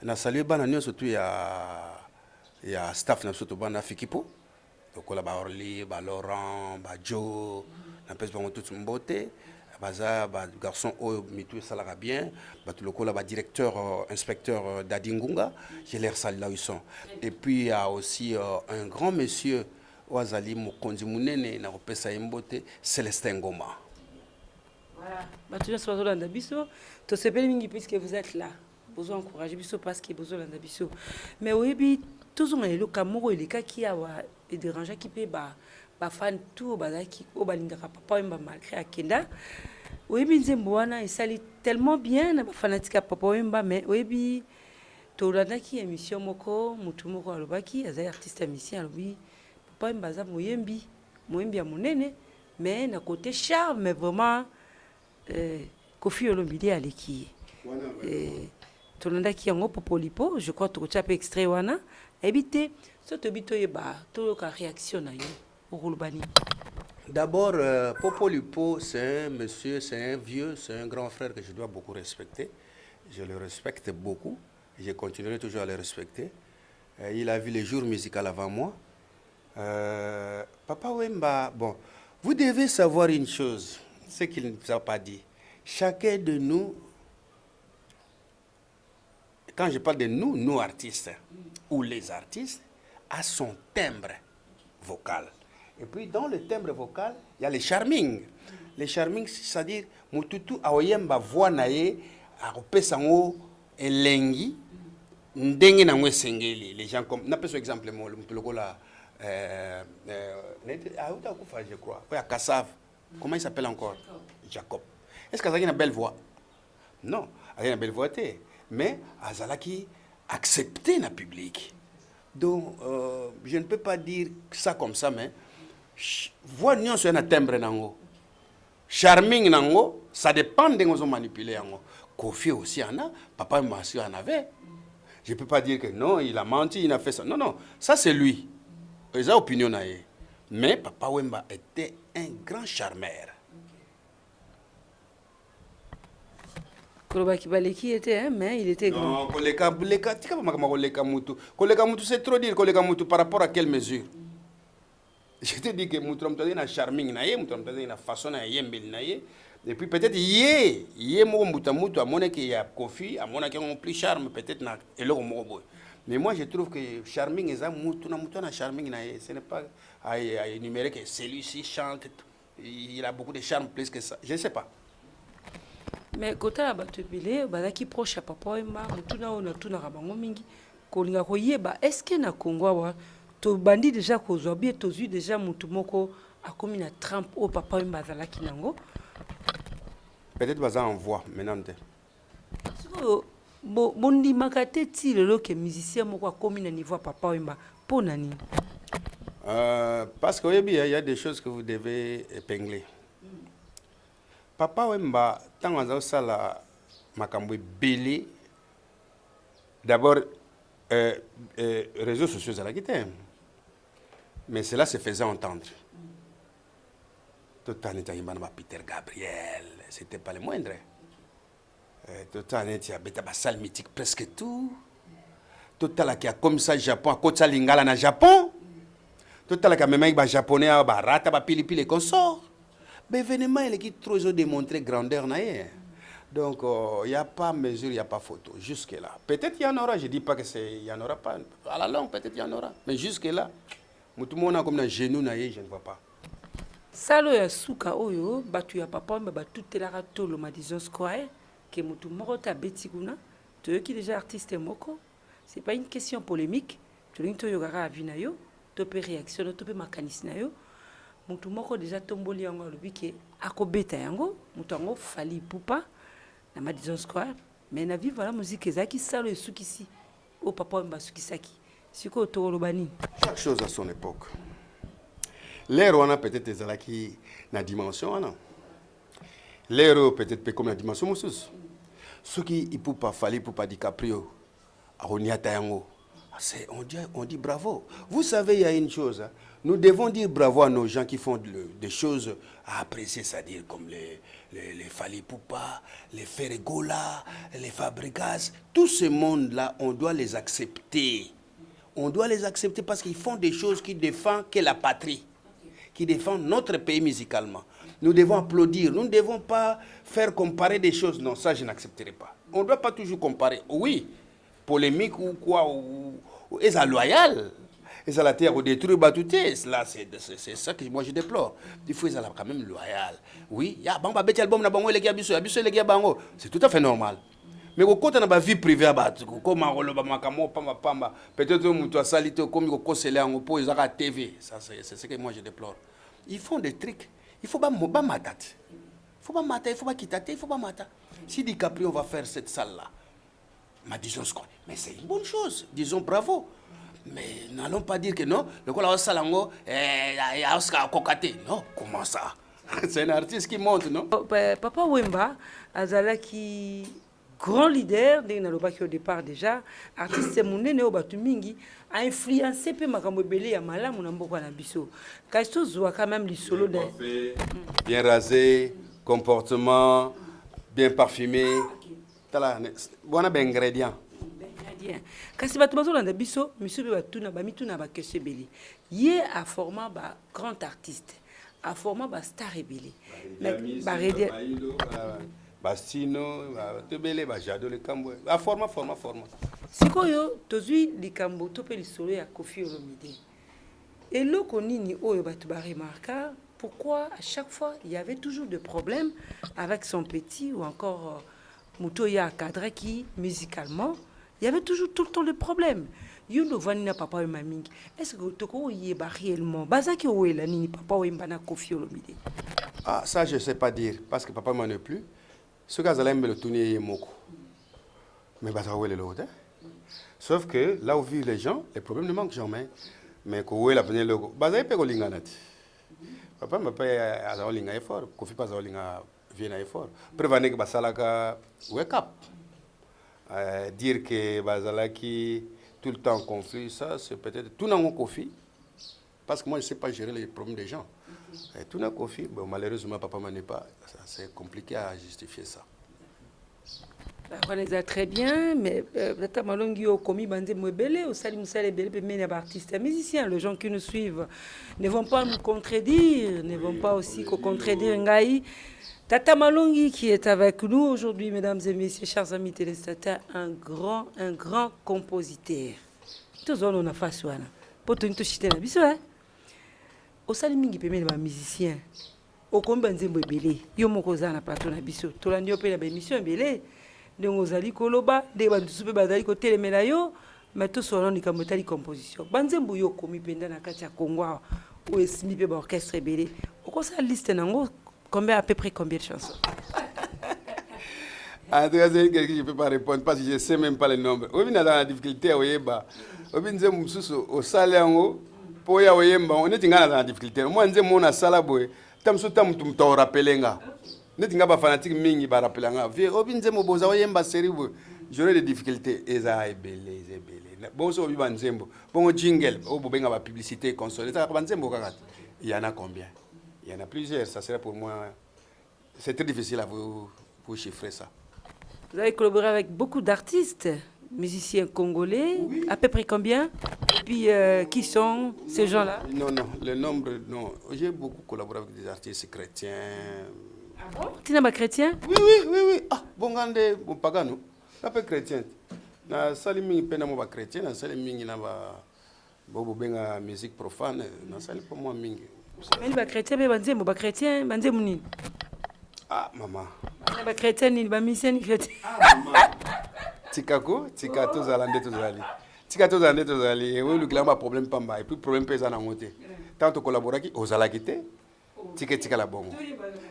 Je salue Bananio, surtout il y a staff surtout Bana Fikipo. Donc là, Orly, Laurent, Joe, on peut se tout son beauté. Baza, garçon mitou salara bien, le directeur, inspecteur d'Adingunga, j'ai l'air sale là où ils sont. Et puis il y a aussi un grand monsieur, Ouazali Mokondi Mounene, na repesa Mbote, Célestin Ngoma. Voilà. Tu es là, Bisso. Tu sais pas puisque vous êtes là. Vous encouragez Bisso parce que vous êtes là, Bisso. Mais oui, toujours le Cameroun, les cas qui a des dérangés qui paient bafan tout bazaki o balingaka Papa Wemba malgré akenda oyebi nzembo wana esali tellement bien na bafanatika Papa Wemba mais oyebi tolandaki émission moko mutu moko alobaki azali artiste musicien alobi Papa Wemba aza moyembi ya monene mais na côté charme vraiment Kofi Olomide aleki tolandaki yango popolipo je crois tokotia pe extrait wana ebite so tobito yeba to ka réaction na yo okulubani. D'abord, Popolipo, c'est un monsieur, c'est un vieux, c'est un grand frère que je dois beaucoup respecter. Je le respecte beaucoup. Je continuerai toujours à le respecter. Il a vu les jours musicaux avant moi. Papa Wemba, bon, vous devez savoir une chose, ce qu'il ne nous a pas dit. Chacun de nous, quand je parle de nous, nous artistes, ou les artistes, a son timbre vocal. Et puis dans le timbre vocal, il y a les charming. Les charming, c'est-à-dire, mututu aoyemba voix nae, aropesango elengi, ndenge na sengeli. Les gens comme, n'a pas ce exemple, le là, je crois, à Kassav. Comment il s'appelle encore? Jacob. Est-ce qu'il a une belle voix? Non, il a une belle voix, mais Azalaki accepté dans le public. Donc, je ne peux pas dire ça comme ça, mais voix n'y a un timbre nango. Charming nango, ça dépend de nous manipuler nango. Kofi aussi en a, Papa Massi en avait. Je ne peux pas dire que non, il a menti, il a fait ça. Non, non, ça c'est lui. Il a opinion naïe. Mais Papa Wemba était un grand charmeur. Qui était, mais il était grand. Non, Koleka Mutu, c'est trop dire Koleka Mutu par rapport à quelle mesure? Je te dis que Mutu a charming naïe, Mutu a façon naïe, et puis peut-être yé mo Mutu à mon qu'il y a Kofi, à mon qui ont plus charme peut-être na et le mo. Mais moi je trouve que charming est un Mutu na charming naïe, ce n'est pas à énumérer que celui-ci chante, il a beaucoup de charme plus que ça. Je ne sais pas. Mais quand on a battu qui proche à Papa Wemba, on a tout na rabango mingi. Kolinga koyeba, est-ce que na Congo wa to bandi déjà kozwa bien to zui déjà mutu moko a commis na trempe au Papa Wemba zala kinango. Peut-être baza en voix maintenant. Bondi makate ti lelo que musicien moko a commis na niveau Papa Wemba pour nani. Parce qu'il y a des choses que vous devez épingler. Papa Wemba, tant que ça la makambo belé, d'abord réseaux sociaux à la guitare, mais cela se faisait entendre. Tout le temps, il y a Peter Gabriel, c'était pas le moindre. Tout le temps, il y a une salle mythique presque tout. Tout le temps, il y a comme ça Japon, à côté de Lingala na Japon. Tout le temps, il y a même un japonais, à Barata, à Pili et consorts. Mais événement, il est trop démontré grandeur. Donc, il n'y a pas mesure, il n'y a pas photo. Jusque-là. Peut-être il y en aura, je ne dis pas qu'il n'y en aura pas. À la longue, peut-être il y en aura. Mais jusque-là, tout le monde a comme un genou, je ne vois pas. Salo ya suka oyo, batu ya Papa Wemba batu telaka tolo Madison Square, que mutu moko ta beti kuna, to qui déjà artiste moko. C'est pas une question polémique. Tu l'as dit yogara avina yo, to pe réaction, to pe makanisme na yo. Mutu moko déjà tomboli yango lobi ke akobeta yango, mutu yango fali pupa na Madison Square, mais na vivre la musique ezaki salo esukisi au Papa Wemba sukisaki. Siko to lobani. Chaque chose à son époque. L'air on a peut-être des alaki na dimension non. L'air peut-être comme la dimension musus. Ce qui il peut pas fali pour pas DiCaprio a Roniata yango. On dit bravo. Vous savez, il y a une chose. Hein. Nous devons dire bravo à nos gens qui font des choses à apprécier, c'est-à-dire comme les Fali Poupa, les Ferregola, les Fabregas. Tout ce monde-là, on doit les accepter. On doit les accepter parce qu'ils font des choses qui défendent que la patrie, qui défendent notre pays musicalement. Nous devons applaudir. Nous ne devons pas faire comparer des choses. Non, ça, je n'accepterai pas. On ne doit pas toujours comparer. Oui. Polémique ou quoi, ou est-ce loyal, est-ce la terre ou détruire batouté, là c'est ça que moi je déplore. Il faut être quand même loyal. Oui, il y a bamba bête album na bango les gars biso les gars bango, c'est tout à fait normal. Mais au côté na ba vie privée à battre, comme on ba makamo pamba peut-être mutu salite comme ko kosele en po ezaka TV, ça c'est ce que moi je déplore. ils font des trucs. Il faut pas mater. Il faut pas mater, il faut pas quitter, il faut pas mater. Si DiCaprio va faire cette salle-là, disons ce qu'on... Mais c'est une bonne chose. Disons bravo. Mais n'allons pas dire que non, le coup salango Oscar Kokate. Non, comment ça? C'est un artiste qui monte, non? Papa Wemba, Azala qui grand leader, au départ déjà, artiste monene au Batumingi, a influencé peu makambo belé ya malamu na mboko na biso. Kasto zoa quand même les solos de bien rasé, comportement bien parfumé. Tala, bon ingrédient. Kasi bato bazolanda biso miso be batuna ba mituna ba kese belé. Yé a format ba grand artiste, a format ba star ebelé. Mais Bastino, Tebele, Jado le Cambo, la forma. Sikoyo, tozui likambo tope lisolo ya Koffi Olomide. Et là konini oyo batu ba remarquer pourquoi à chaque fois il y avait toujours des problèmes avec son petit ou encore Mutoya Kadra qui musicalement il y avait toujours tout le temps des problèmes. Yundo vanina papa et maming. Est-ce que toko yeba réellement bazaki oela nini papa wemba na Koffi Olomide? Ah, ça je sais pas dire parce que papa m'en est plus. Ce gars là me le tourner moko. Mais bazaki oela l'autre. Sauf que là où vivent les gens, les problèmes ne manquent jamais. Mais quand oela venir le bazaki pe ko linganat. Papa m'a pas azao linga effort, Koffi pas azao linga vient effort. Prévenir que basalaka wake up. Dire que bazalaki tout le temps conflit, ça c'est peut-être tout dans Koffi. Parce que moi je ne sais pas gérer les problèmes des gens. Et tout dans Koffi, bon, malheureusement papa m'en est pas. C'est compliqué à justifier ça. On les a très bien, mais peut-être malongi au commis bandé mobile, au salim salé belé, mais les artistes, les musiciens, les gens qui nous suivent ne vont pas nous contredire, ne vont pas aussi contredire Ngaï. Tata Malongi qui est avec nous aujourd'hui, mesdames et messieurs, chers amis téléspectateurs, un grand compositeur. Tous on a face wana. Pour tout nous chiter na biso hein. Au salimingi pemé les musiciens. Au combat nzembo belé. Yo moko za na plateau na biso. Tolandi opé na émission belé. Ndongo zali koloba, de ba ntusupe bazali ko telemela yo, mais tout solo ni kamotali composition. Banzembo yo komi penda na kati ya Kongo ou esimi pe ba orchestre belé. Oko sa liste nango combien à peu près combien de chansons? En tout cas, c'est quelque chose que je ne peux pas répondre parce que je ne sais même pas le nombre. On est dans la difficulté, on est au salaire, pour y aller, on est dans la difficulté. Moi, je suis dans salaire, tam so tam tum to rappelenga. Net nga ba fanatique mingi ba rappelanga. Vie obinze mo boza oyemba série j'aurais des difficultés ezebele. Bon so bi banzembo. Bon jingle, o bobenga ba publicité console. Ça banzembo kakati. Il y en a combien? Il y en a plusieurs, ça serait pour moi c'est très difficile à vous chiffrer ça. Vous avez collaboré avec beaucoup d'artistes, musiciens congolais, oui. À peu près combien? Et puis qui sont ces gens-là? Non, le nombre, non. J'ai beaucoup collaboré avec des artistes chrétiens. Ah bon? Tu n'es pas chrétien? Oui. Ah, bon gande, bon pagano. Un peu chrétien. Na salimi pena mo ba chrétien, na salimi na ba bobo benga musique profane, na salimi pas moi mingi. Mais les chrétiens, mais banzembo ba chrétien, banzembo ni. Ah maman. Les chrétiens ni ba misien ni chrétien. Ah maman. Tikako, tikato zalande to zali. Tikato zalande to zali. Et oui, le client a problème pamba et puis problème pesa na ngote. Tant collaborer qui osala kité. Tika la bongo.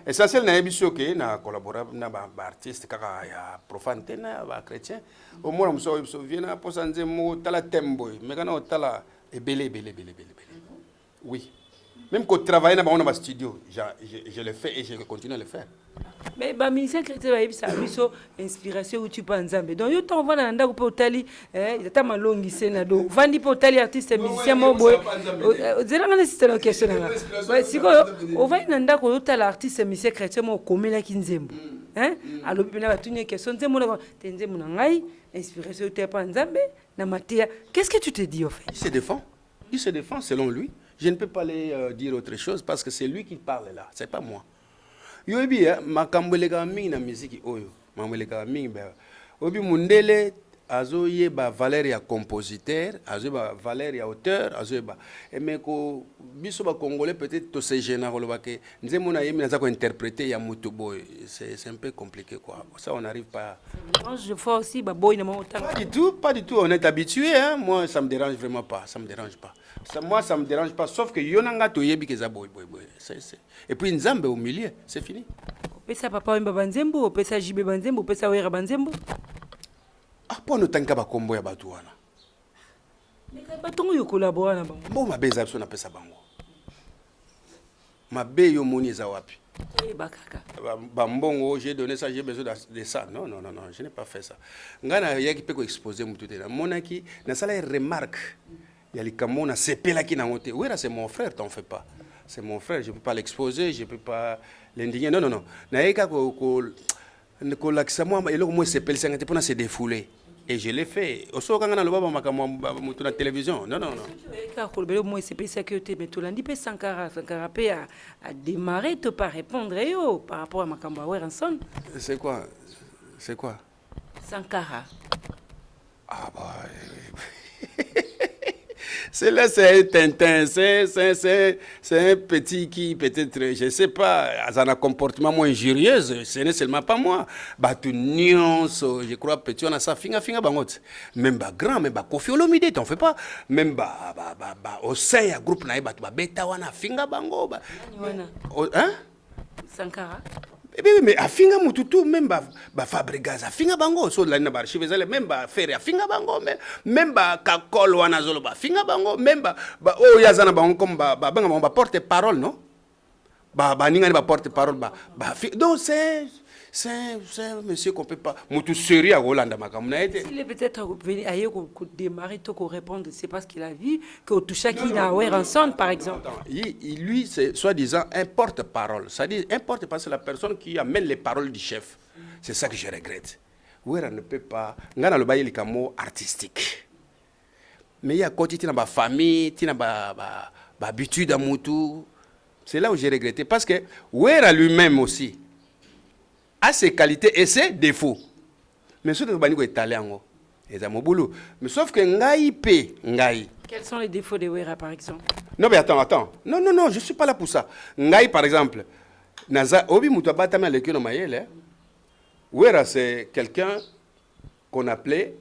Essentiel na ebiso ke na collaborer na ba artiste kaka ya profane na ba chrétien. Au moins on se vient na posa nzemo tala tembo. Mais kana tala ebele. Oui. Même quand je travaille dans un studio, je le fais et je continue à le faire. Mais les musiciens chrétiens, ça a une inspiration où tu penses. Donc, tu t'envoies dans un peu Otali, il y a ma longue scène. Donc, Vandi Potali, artiste musicien, mon boy. C'est là que c'est la question. Si on va dans un peu Otali, artiste musicien chrétien, mon commun là qui nous aime. Alors, puis, on va tenir une question. Tu es inspiration où tu penses. Qu'est-ce que tu te dis, au fait? Il se défend selon lui. Je ne peux pas aller dire autre chose parce que c'est lui qui parle là, c'est pas moi. Yobi ma kambolega mingi na musique oyo, mambolega mingi ba. Obi mundele azo yeba valeur ya compositeur, azo ba valeur ya auteur, azo yeba. Et mais ko biso ba congolais peut-être to se gêner ko ke nzemo na yemi na za ko interpréter ya mutu boy, c'est un peu compliqué quoi. Ça on n'arrive pas. Je fais aussi ba boy na mo temps. Pas du tout, on est habitué hein. Moi ça me dérange vraiment pas, ça me dérange pas. Moi ça me dérange pas sauf que yonanga to yebi ke za boy. Et puis Nzambe au milieu, c'est fini. Opesa Papa Wemba banzembo, opesa Jibe banzembo, opesa Wera banzembo. Ah, pour nous tanka ba kombo ya batu wana. Mais batongo yo collabora na bango. Bon mabe za biso na pesa bango. Mabe yo moni za wapi? Bakaka. Bambongo, j'ai donné ça, j'ai besoin de ça. Non, non, non, non, je n'ai pas fait ça. Ngana yaki peut exposer mon tout là. Monaki, na sala remarque. Il y a les camons, na sepela qui na monté. Oui, là c'est mon frère, t'en fais pas. C'est mon frère, je peux pas l'exposer, je peux pas l'indigner. Non, non, non. Na yaka ko l'accès moi et là moi sepel ça pour na se défouler. Et je l'ai fait. Oso kangana lo baba makamo mutu na télévision. Non, non, non. Car kolbelo moi c'est ça que tu mais tout lundi pe Sankara pe a démarrer te pas répondre yo par rapport à Makamba Weranson. C'est quoi? C'est quoi? Sankara. Ah bah c'est là, c'est un Tintin, c'est un petit qui peut-être, je ne sais pas, a un comportement moins injurieux, ce n'est seulement pas moi. Bah, tu nuances, je crois, petit, on a ça, finga, bangot. Même bah, grand, même bah, Kofi Olomide, t'en fais pas. Même bah, au sein, il y a un groupe, bah, beta, wana, finga, bango, bah. Hein? Sankara. Mais afinga mututu même ba Fabregas afinga bango so la na archive zale même ba faire afinga bango même ba kakol wana zolo ba finga bango même ba o yazana bango comme ba banga ba porte parole non ba ninga ba porte parole donc c'est un monsieur qu'on peut pas mutu sérieux à Hollande makamna été il est peut-être venu ailleurs pour démarrer tout qu'on répondre c'est parce qu'il a vu que toucha qui na Weranson par exemple lui c'est soi-disant un porte-parole c'est-à-dire un porte-parole c'est la personne qui amène les paroles du chef c'est ça que je regrette Wera ne peut pas ngana lo baye likamo artistique mais il y a côté tina ba famille tina ba habitude à mutu c'est là où j'ai regretté parce que Wera lui-même aussi a ses qualités et ses défauts. Mais ce que vous est talent, c'est mon boulot. Mais sauf que ngai pe ngai. Quels sont les défauts de Wera par exemple? Non mais attends. Non, je suis pas là pour ça. Ngai par exemple, naza obi muto batama lekino mayele. Wera c'est quelqu'un qu'on appelait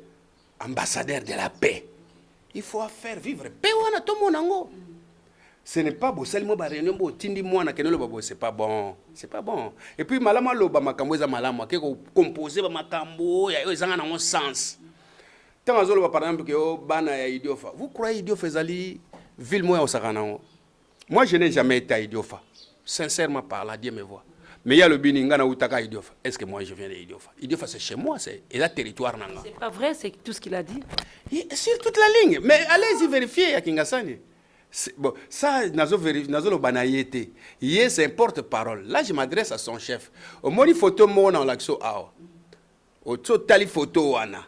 ambassadeur de la paix. Il faut faire vivre paix wana to monango. Ce n'est pas beau, seulement réunion bo tindi mwana kenelo babo c'est pas bon, c'est pas bon. Et puis malama loba makambo eza malama ke ko composer ba makambo ya ezanga na mon sens. Tant azolo par exemple que bana ya Idiofa. Vous croyez Idiofa ezali ville moya osakana? Moi je n'ai jamais été à Idiofa. Sincèrement parlant, Dieu me voit. Mais il y a le bininga na utaka Idiofa. Est-ce que moi je viens de Idiofa? Idiofa c'est chez moi, c'est la territoire nanga. C'est pas vrai, c'est tout ce qu'il a dit. Sur toute la ligne. Mais allez-y vérifier à Kingasani. Bon, ça, nazo le banayete. Hier, c'est un porte-parole. Là, je m'adresse à son chef. Au moni photo mon en l'axo awa. Au tali photo wana.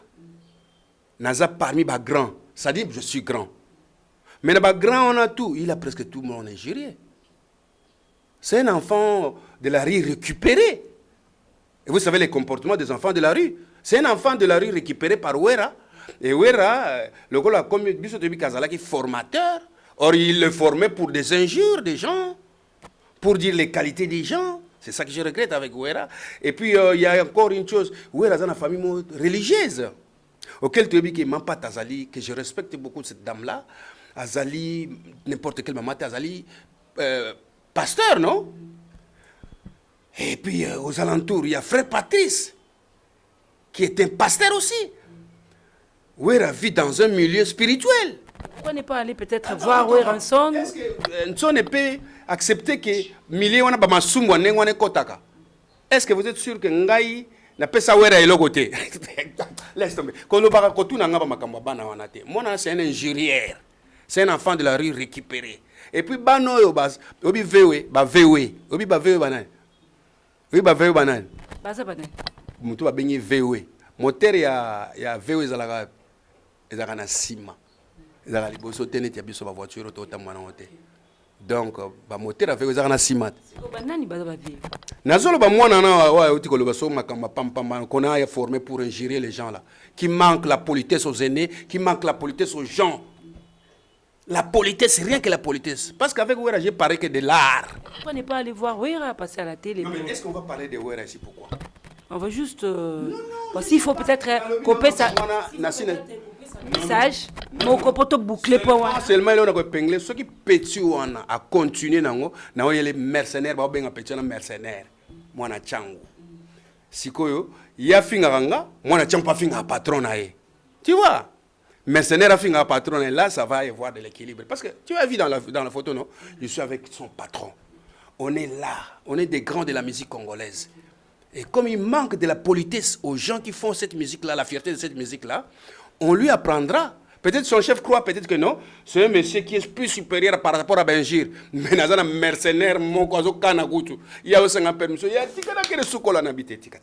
Naza parmi ba grand. Ça dit, je suis grand. Mais ba grand, on a tout. Il a presque tout le monde ingéré. C'est un enfant de la rue récupéré. Et vous savez les comportements des enfants de la rue. C'est un enfant de la rue récupéré par Wera. Et Wera, le gars a commis Bisotobi Kazala qui est formateur. Or, il le formait pour des injures des gens, pour dire les qualités des gens. C'est ça que je regrette avec Wera. Et puis, il y a encore une chose. Wera est une famille religieuse, auquel tu dis que Mampa Azali, que je respecte beaucoup cette dame-là, Azali, n'importe quelle maman, Azali, pasteur, non? Et puis, aux alentours, il y a frère Patrice, qui est un pasteur aussi. Wera vit dans un milieu spirituel. Pourquoi ne pas aller peut-être voir Weranson? Est-ce que Nson peut accepter que milieu wana ba masumwa nengwane kotaka? Est-ce que vous êtes sûr que ngai na pesa Wera elo côté? Laisse tomber. Kolo baka kotuna ngaba makambo bana wana te. Mona c'est un ingérieur. C'est un enfant de la rue récupéré. Et puis bano yo bas obi vewe, obi ba vewe banane. Obi ba vewe banane. Baza banane. Mutu ba benyi vewe. Moteur ya vewe ezaka na sima. La liboso tene tia biso ba voiture to tamwana hote. Donc ba moteur avec ezaka na simat. Banani baza ba vie. Nazolo ba mwana na wa uti ko lobaso makamba pam qu'on a formé pour ingérer les gens là qui manquent la politesse aux aînés, qui manquent la politesse aux gens. La politesse, c'est rien que la politesse. Parce qu'avec Wera, j'ai parlé que de l'art. Pourquoi ne pas aller voir Wera passer à la télé? Non, mais est-ce qu'on va parler de Wera ici? Pourquoi? On va juste... S'il faut peut-être couper ça... message moko poto boucler pour moi seulement il on a épinglé ceux qui petit wana a continuer nango na les mercenaires ba benga petit na mercenaire mwana changu sikoyo ya finga ranga mwana changu pas finga patron na ye tu vois mercenaire a finga patron et là ça va y avoir de l'équilibre parce que tu as vu dans la photo non je suis avec son patron on est là on est des grands de la musique congolaise et comme il manque de la politesse aux gens qui font cette musique là la fierté de cette musique là on lui apprendra. Peut-être son chef croit, peut-être que non. C'est un monsieur qui est plus supérieur par rapport à Benjir. Mais dans un mercenaire, mon kozo kanagutu. Il y a aussi un permission. Il y a tika na kere sukola na bité tika.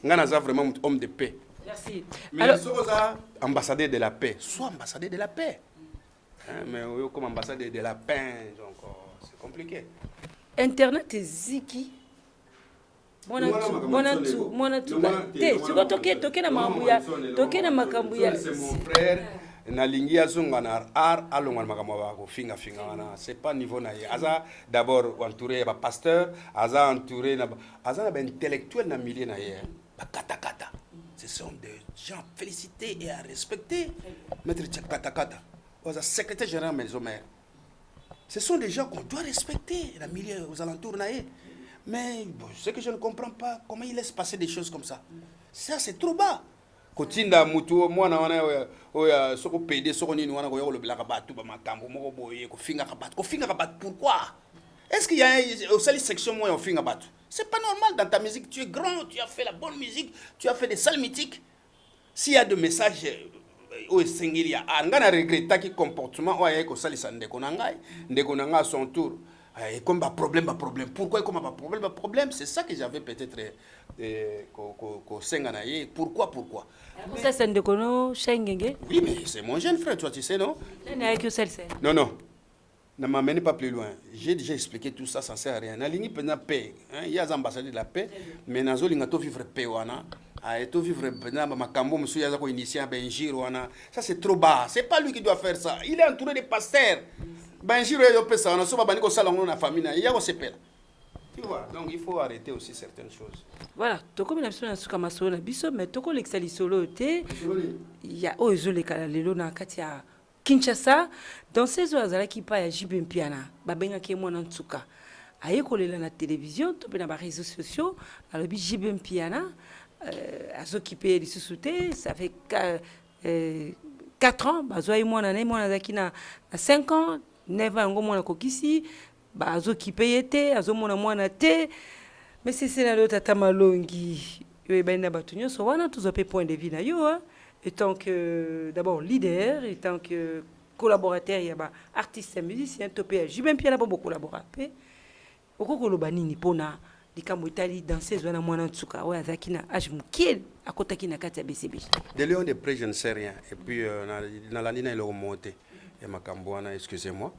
Ngana za vraiment homme de paix. Merci. Mais alors, soza ambassadeur de la paix. Soit ambassadeur de la paix. Mais comme ambassadeur de la paix, donc c'est compliqué. Internet est ziki. Mwana tu te siko toke na makambuya toke na makambuya c'est mon frère na lingi azunga na art alonga makambo ba ko finga wana c'est pas niveau na ye aza d'abord entouré ba pasteur aza entouré na aza na intellectuel na milieu na ye ba kata ce sont des gens félicités et à respecter maître kata oza secrétaire général maison mère ce sont des gens qu'on doit respecter na milieu aux alentours na ye. Mais bon, ce que je ne comprends pas, comment il laisse passer des choses comme ça. Ça, c'est trop bas. Kotinda mutu mwana wana oya soko PD soko nini wana koyo le blaka batu ba makambo moko boye ko finga kabat pourquoi? Est-ce qu'il y a au sali section moi on finga batu? C'est pas normal dans ta musique, tu es grand, tu as fait la bonne musique, tu as fait des salles mythiques. S'il y a des messages au singilia ngana regretta qui comportement oya ko sali sande konangai ndeko nanga à son tour. Et comme problème. Pourquoi comme problème? C'est ça que j'avais peut-être Pourquoi? Ça c'est Ndekono Shengenge. Oui, mais c'est mon jeune frère, toi tu sais, non? Non. Ne m'amenez pas plus loin. J'ai déjà expliqué tout ça, ça ne sert à rien. Il y a paix. Il y a des ambassadeurs de la paix, mais il y a des vivre paix. Ça c'est trop bas. C'est pas lui qui doit faire ça. Il est entouré de pasteurs. Tu vois, donc il faut arrêter aussi certaines choses. Voilà, toko mina biso na suka masolo na biso mais toko lekisa lisolo te ya ozo lekala lelo na kati ya Kinshasa dans ces oiseaux qui pa ya Jibe Mpiana babenga ke mwana nsuka aye kolela na télévision to pe na ba réseaux sociaux alobi Jibe Mpiana azokipe lisusu te ça fait 4 ans bazwa mwana zaki na 5 ans 9 ans mwana kokisi azokipe yete azomona mwana te. Mais c'est là tata malongi yo ebana batu nyonso wana tuzope point de vue na yo et tant que d'abord leader et tant que collaborateur ya ba artiste musicien topé Jibe Mpiana ba beaucoup collaborer okoko loba nini pona likambo itali danser wana mwana tsuka wa azaki na âge mukil akotaki na kati ya BCB de Léon de Pré je ne sais rien et puis na la ligne il est remonté et makambo wana excusez-moi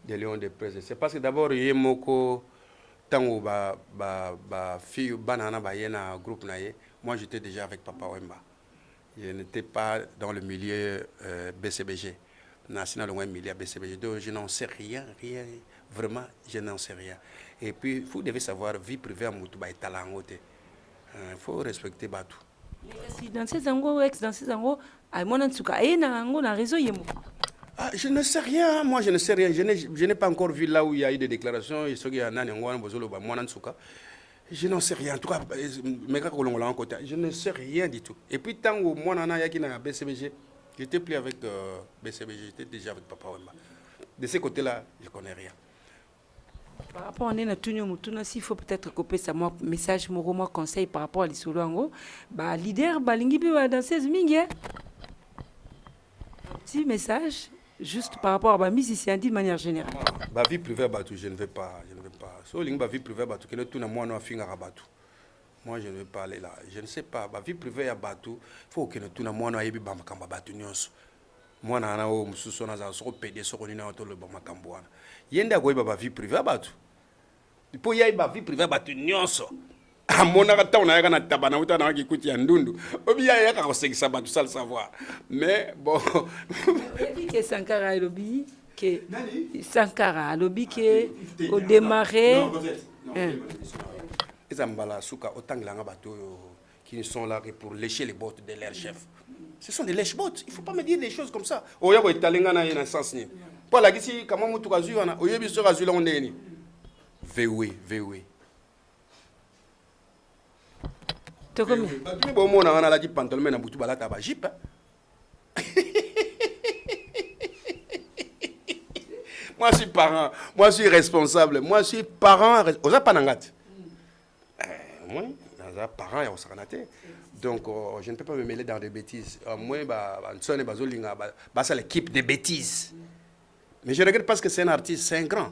de Léon de Pré c'est parce que d'abord yemoko tango ba fille banana ba yena groupe naie moi j'étais déjà avec Papa Wemba je n'étais pas dans le milieu BCBG national loin milieu BCBG donc je n'en sais rien vraiment je n'en sais rien et puis vous devez savoir vie privée à mutu ba etalangote il faut respecter batu dans ces ango ex dans ces ango ay mona tsuka ena ngo na réseau yemo. Je ne sais rien, moi je ne sais rien. Je n'ai pas encore vu là où il y a eu des déclarations. Je n'en sais rien. En tout cas, je ne sais rien du tout. Et puis, tant que moi, je BCBG, j'étais plus avec BCBG, j'étais déjà avec Papa Wemba. De ce côté-là, je ne connais rien. Par rapport à Nena s'il faut peut-être couper ça, moi, message, moi, conseil par rapport à l'Isolo, leader, balingi, danseuse, mingi. Petit message. Juste par rapport à ma musicien, de manière générale. Ma vie privée, je ne vais pas. So, ma vie privée, moi, je ne vais pas aller là. Je ne sais pas. Ma vie privée, il faut que tout le monde ait moi, je vais ma vie privée. Il faut y aller ma vie privée. Amonaka tauna yaka na tabana uta na kikuti ya ndundu obiya yaka kosekisa batu sal savoir mais bon que Sankara lobi que Sankara lobi que au démarrer ezambala suka otangilanga batu qui ne sont là que pour lécher les bottes de leur chef Ce sont des lèche-bottes. Il ne faut pas me dire des choses comme ça. Oh, il y a un sens. Pour la question, comment tu as vu, on y a vu sur Azul, on est. VOE. Tu combien? On a dit pantalon, mais on a dit balata à Jeep. Moi, je suis parent. Moi, je suis responsable. Moi, je suis parent. On n'a pas d'angat. Moi, je suis parent et on s'en donc, je ne peux pas me mêler dans des bêtises. Moi, c'est l'équipe des bêtises. Mais je regrette parce que c'est un artiste, c'est un grand.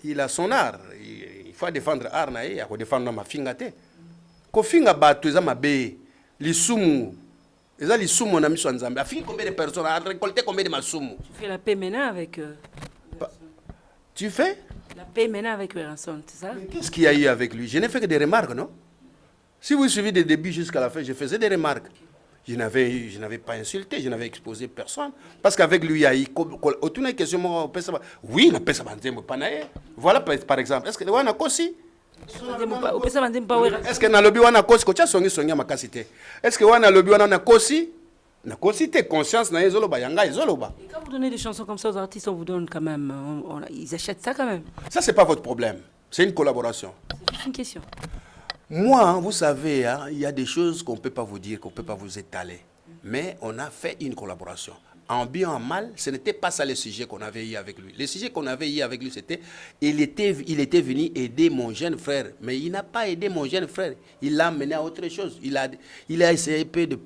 Il a son art. Il faut défendre l'art, il faut défendre ma fingate. Quand finga batu eza mabe, lisumu. Eza lisumu na miso nzambe. A fini combien de personnes, a récolté combien de masumu? Tu fais la paix maintenant avec Tu fais la paix maintenant avec Ranson, c'est ça? Qu'est-ce qu'il y a eu avec lui? Je n'ai fait que des remarques, non? Si vous suivez des débuts jusqu'à la fin, je faisais des remarques. Je n'avais pas insulté, je n'avais exposé personne. Parce qu'avec lui, il y a eu aucune question. Oui, on peut se voilà par exemple. Est-ce que on a aussi? Est-ce que na lobby wana kosi ko tcha songi makasité? Est-ce que wana lobby wana na kosi? Na kosi te conscience na ezolo ba yanga ezolo ba. Quand vous donnez des chansons comme ça aux artistes, on vous donne quand même ils achètent ça quand même. Ça c'est pas votre problème. C'est une collaboration. C'est juste une question. Moi, vous savez, hein, il y a des choses qu'on ne peut pas vous dire, qu'on ne peut pas vous étaler. Mais on a fait une collaboration. En bien, en mal, ce n'était pas ça le sujet qu'on avait eu avec lui. Le sujet qu'on avait eu avec lui, c'était il était venu aider mon jeune frère. Mais il n'a pas aidé mon jeune frère. Il l'a mené à autre chose. Il a essayé de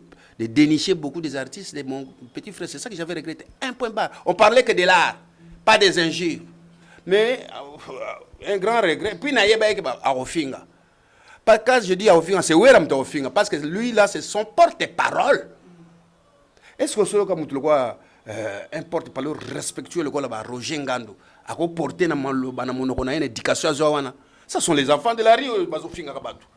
dénicher beaucoup des artistes de mon petit frère. C'est ça que j'avais regretté. Un point barre. On parlait que de l'art, pas des injures. Mais un grand regret. Puis, Arofinga. Parce que je dis à Ofinga, c'est Ouéram Ofinga, parce que lui, là, c'est son porte-parole. Est-ce que c'est comme tu le vois, un porte-parole respectueux, le gars, Roger Ngando, à quoi porter dans mon éducation à Zowana? Ça sont les enfants de la rue, Bazofinga Kabatu.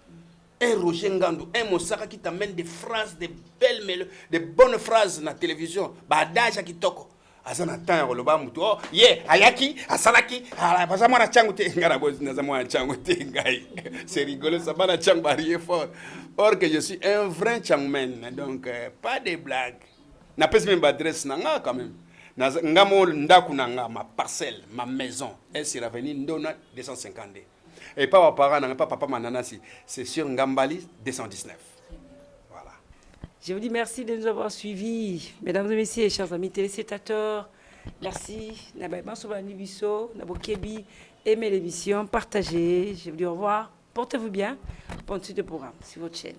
Un Roger Ngando, un Moussaka qui t'amène des phrases, des belles, des bonnes phrases dans la télévision, Badaja qui toque. Azana tan lo ba muto ye ayaki asalaki ala bazama na changu te ngara bozi na zamwa changu te ngai c'est rigolo ça bana chang barrier fort or que je suis un vrai changman donc pas de blagues na pèse même adresse na nga quand même na ngamo ndaku na nga ma parcelle ma maison elle sera venue ndona 250 et pas parents na pas papa mananasi c'est sur Ngambali 219. Je vous dis merci de nous avoir suivis, mesdames et messieurs, chers amis téléspectateurs. Merci. Aimez l'émission, partagez. Je vous dis au revoir. Portez-vous bien. Bonne suite de programme sur votre chaîne.